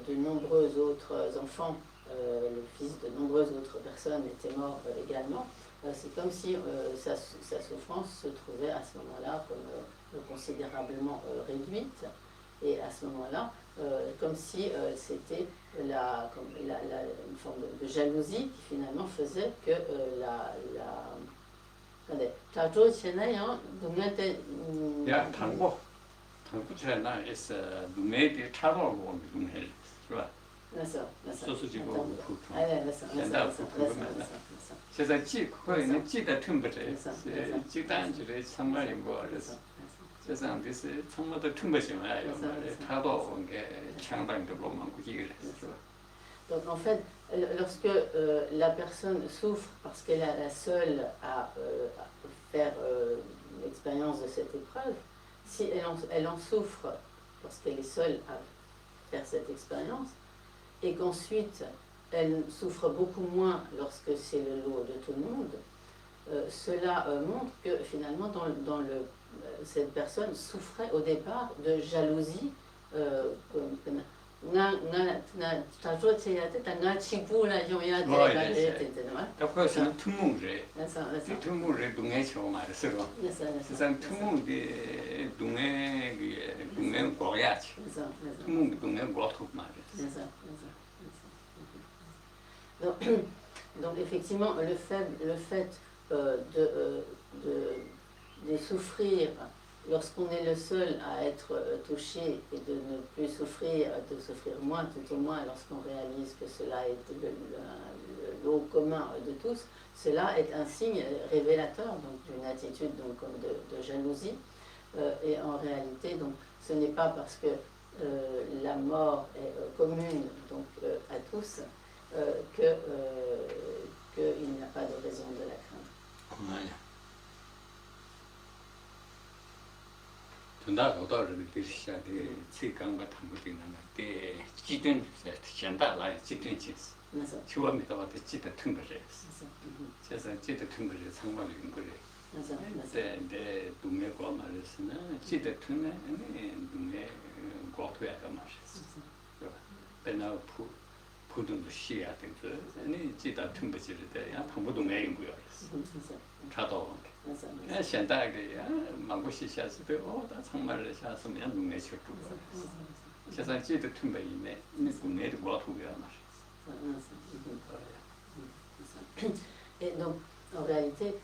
de nombreux autres enfants, le fils de nombreuses autres personnes étaient morts également, c'est comme si sa souffrance se trouvait à ce moment-là comme considérablement réduite. Et à ce moment-là, comme si c'était une forme de jalousie qui finalement faisait que 세상 비슷 정말도 틈버지마요. 타도 게 창당도 많고 기를. Donc en fait, lorsque la personne souffre parce qu'elle est la seule à faire l'expérience de cette épreuve, si elle en souffre parce qu'elle est seule à faire cette expérience, et qu'ensuite elle souffre beaucoup moins lorsque c'est le lot de tout le monde, cela montre que finalement cette personne souffrait au départ de jalousie. Donc effectivement, le fait de souffrir lorsqu'on est le seul à être touché et de ne plus souffrir, de souffrir moins, tout au moins lorsqu'on réalise que cela est le lot commun de tous, cela est un signe révélateur d'une attitude comme de jalousie. Et en réalité, donc, ce n'est pas parce que la mort est commune à tous qu'il n'y a pas de raison de la craindre. 전다 오다를 비슷하게 체감과 담보되는 때 지든 현다라 지든 지스 처음에 나왔을 지든 튼거래 그래서 지든 튼거래 상관이 있는 거래 근데 동네가 말했으나 지든 튼네 동네 고토야가 말했어 배나 부든도 시야 된거 아니 지든 튼거지를 때야 담보 동네인 거야 차도现代的呀，蛮过去下是对哦，他从买了下什么样东西去住了，现在记得屯北以内，那国内的国土呀嘛是。et donc, en réalité,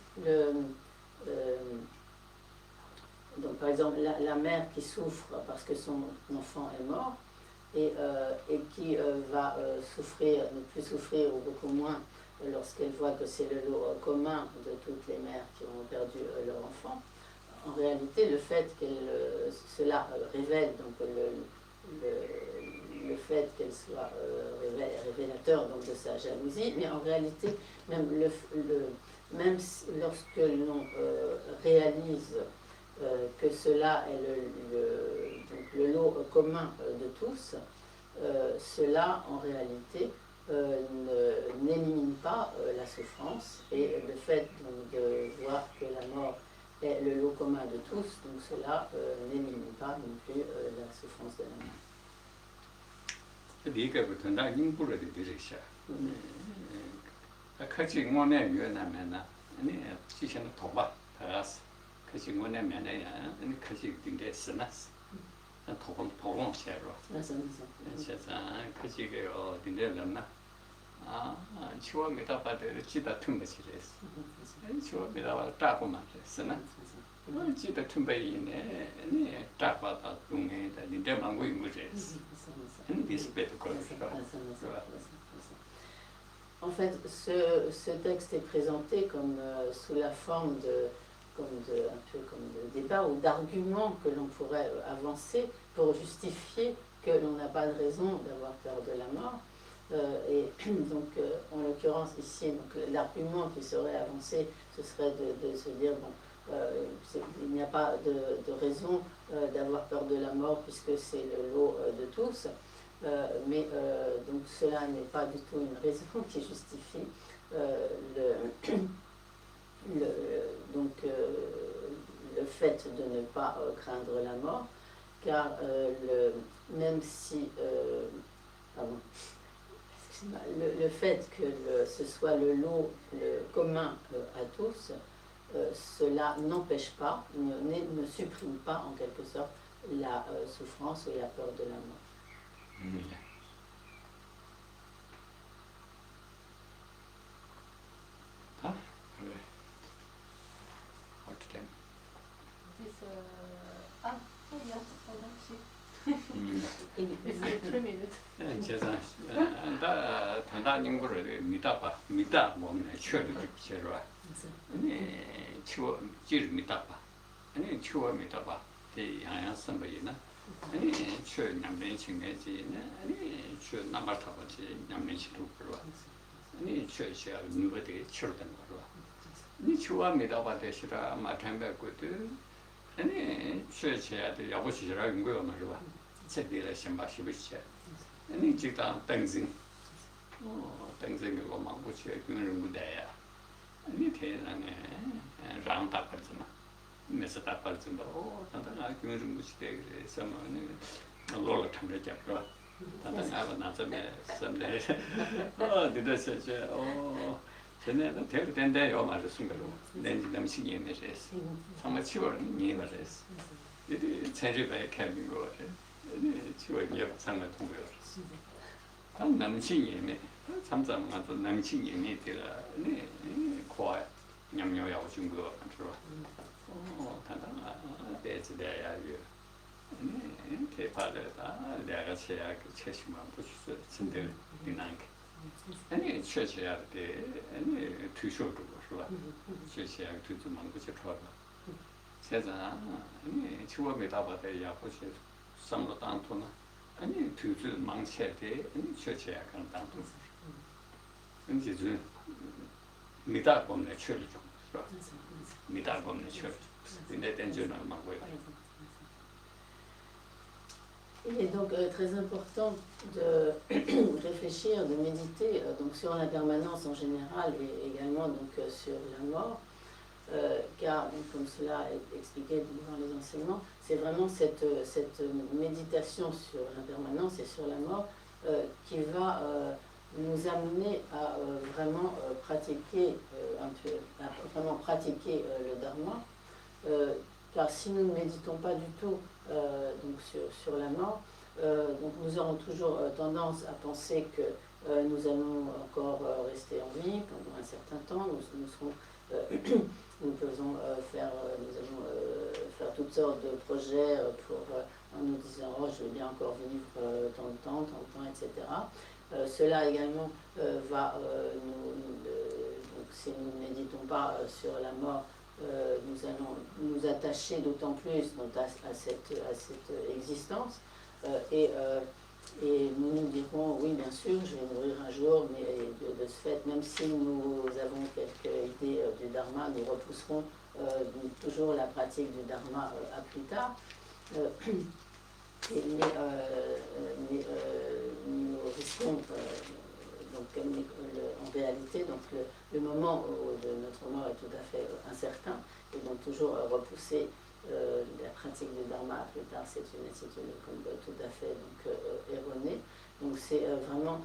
donc, par exemple, la mère qui souffre parce que son enfant est mort et qui va souffrir, ne plus souffrir ou beaucoup moins lorsqu'elle voit que c'est le lot commun de toutes les mères qui ont perdu leur enfant. En réalité, le fait cela révèle donc le fait qu'elle soit révélateur donc, de sa jalousie, mais en réalité, même, même lorsque l'on réalise que cela est donc le lot commun de tous, cela en réalité n'élimine pas la souffrance, et le fait donc, de voir que la mort est le lot commun de tous, donc cela n'élimine pas non plus la souffrance de la mort. 리가부터 나 인부를 들으셔. 같이 원에 유연하면은 아니 지시는 도바 다가서 같이 원에면은 아니 같이 딩게 쓰나스. 도봉 셔로. 그래서 같이 그 딩데는 치워미다 바데 지다 tum바시레스. 치워미다 따고만 쓰나. 지다 tum바이네 아니 따바다 동에다 딩데 망고 이무제스. En fait, ce texte est présenté comme sous la forme un peu comme de débat ou d'arguments que l'on pourrait avancer pour justifier que l'on n'a pas de raison d'avoir peur de la mort. Et donc, en l'occurrence ici, l'argument qui serait avancé, ce serait de se dire, bon, il n'y a pas de raison d'avoir peur de la mort puisque c'est le lot de tous. Mais donc cela n'est pas du tout une raison qui justifie le fait de ne pas craindre la mort, car même si le fait que ce soit le lot commun à tous, cela n'empêche pas, ne supprime pas en quelque sorte la souffrance ou la peur de la mort. It's 3 minutes. 제가 단단 연구를 믿다 보면 최를 제로아. 아니 치워 질 믿다봐. 아니 치워 믿다봐. 대 양양 선배이나. 아니 최 남는 친구지나. 아니 최 남을 타버지 남는 친구 그러. 아니 최시야 누구들 치료된 거로. 아니 치워 믿다봐 대시라 마찬가지거든. 아니 최시야들 야보시라 연구요 말이야. 제대로 심바시비시. 아니 지금 땡징. 땡징이고 막 붙여 그는 무대야. 아니 대단해. 랑다 빠지나. 메스다 빠지나. 단단하 그는 무시대 그래서 뭐는 놀러 참여 잡고. 단단하고 나서면 선대. 그래서 전에는 대로 된대요 말을 순간로. 낸 남식이 내서. 정말 치워는 이해가서. 이제 제주도에 캠핑 거를. 치워야 상을 통보요. 당 남친이네. 참자마도 남친이네 되라. 네. 고아 냠뇨야 오신 거 같더라. 단단하 대지대야 유. 네. 대파래다. 내가 제야 그 최심만 보시서 진들 비난게. 아니 최셔야 돼. 아니 투쇼도 그러라. 최셔야 투주만 그저 trouble. 세자. 아니 치워에 답아야 보시. samlo tantuna ani tuju mangchete ani cheche kan tantu ani ju mita komne chölu mita komne chölu ine tenjuna mangoy. Il est donc très important de réfléchir, de méditer donc sur la permanence en général et également donc sur la mort. Car, comme cela est expliqué dans les enseignements, c'est vraiment cette méditation sur l'impermanence et sur la mort qui va nous amener à vraiment pratiquer le dharma. Car si nous ne méditons pas du tout donc sur la mort, donc nous aurons toujours tendance à penser que nous allons encore rester en vie pendant un certain temps. Nous serons, nous allons faire toutes sortes de projets en nous disant oh, je veux bien encore vivre tant de temps, etc. Cela également va donc si nous ne méditons pas sur la mort, nous allons nous attacher d'autant plus donc, à cette existence et nous nous dirons oui bien sûr je vais mourir un jour, mais de ce fait même si nous avons quelques idées du dharma, nous repousserons toujours la pratique du dharma à plus tard. Mais nous risquons donc, en réalité donc le moment de notre mort est tout à fait incertain et donc toujours repousser la pratique du dharma à plus tard, c'est une attitude tout à fait donc, erronée. Donc c'est vraiment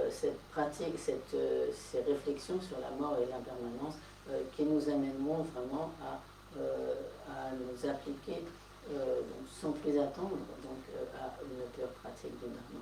cette pratique, ces réflexions sur la mort et l'impermanence qui nous amèneront vraiment à nous appliquer donc, sans plus attendre donc, à une pure pratique du dharma.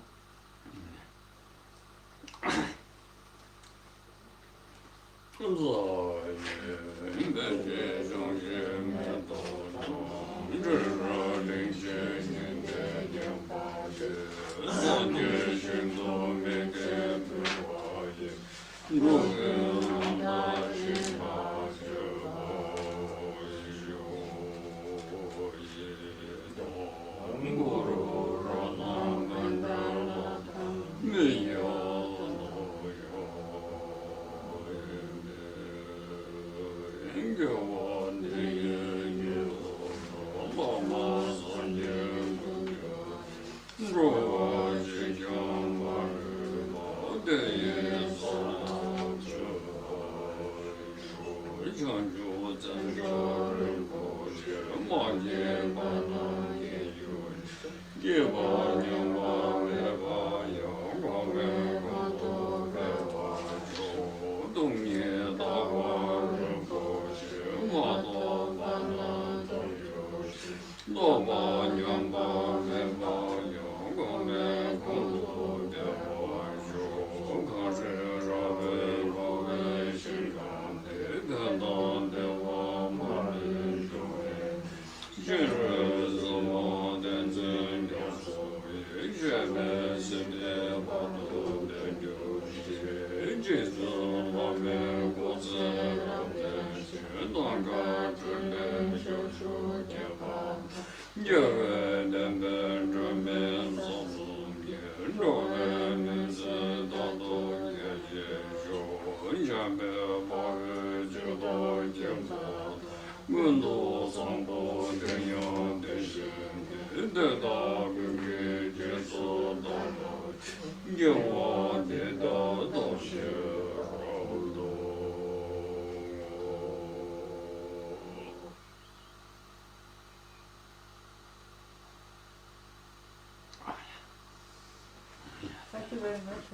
Thank you very much.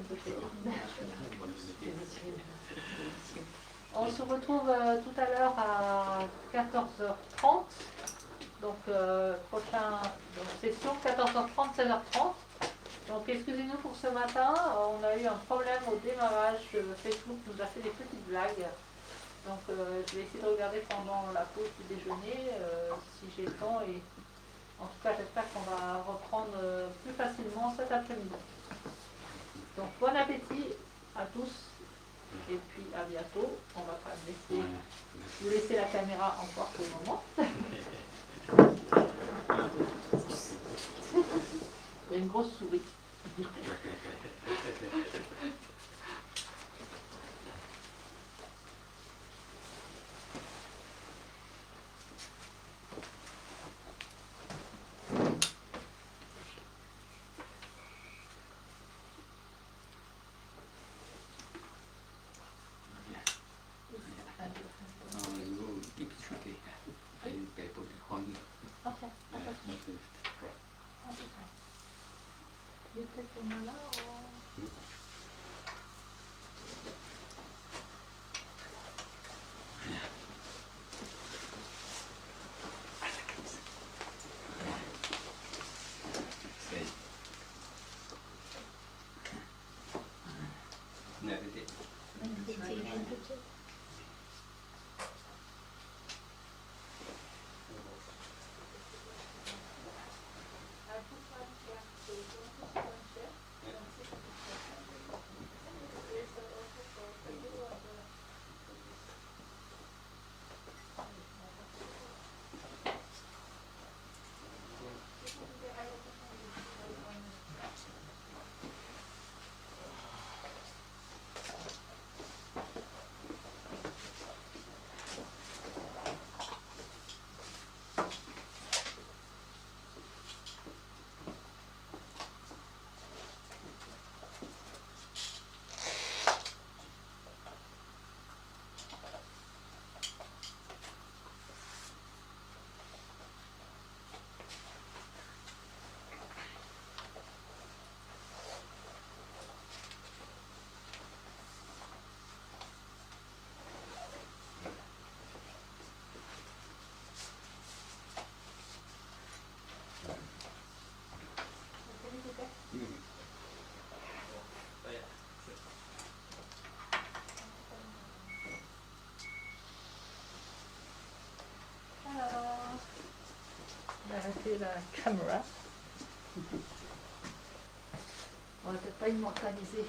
On se retrouve tout à l'heure à 14h30. Donc, prochaine session, 14h30, 16h30. Donc, excusez-nous pour ce matin. On a eu un problème au démarrage. Facebook nous a fait des petites blagues. Donc, je vais essayer de regarder pendant la pause du déjeuner si j'ai le temps. Et en tout cas, j'espère qu'on va reprendre plus facilement cet après-midi. Donc, bon appétit à tous. Et puis, à bientôt. On va pas vous laisser la caméra encore pour le moment. Il y a une grosse souris. changer la caméra. On va peut-être pas immortaliser.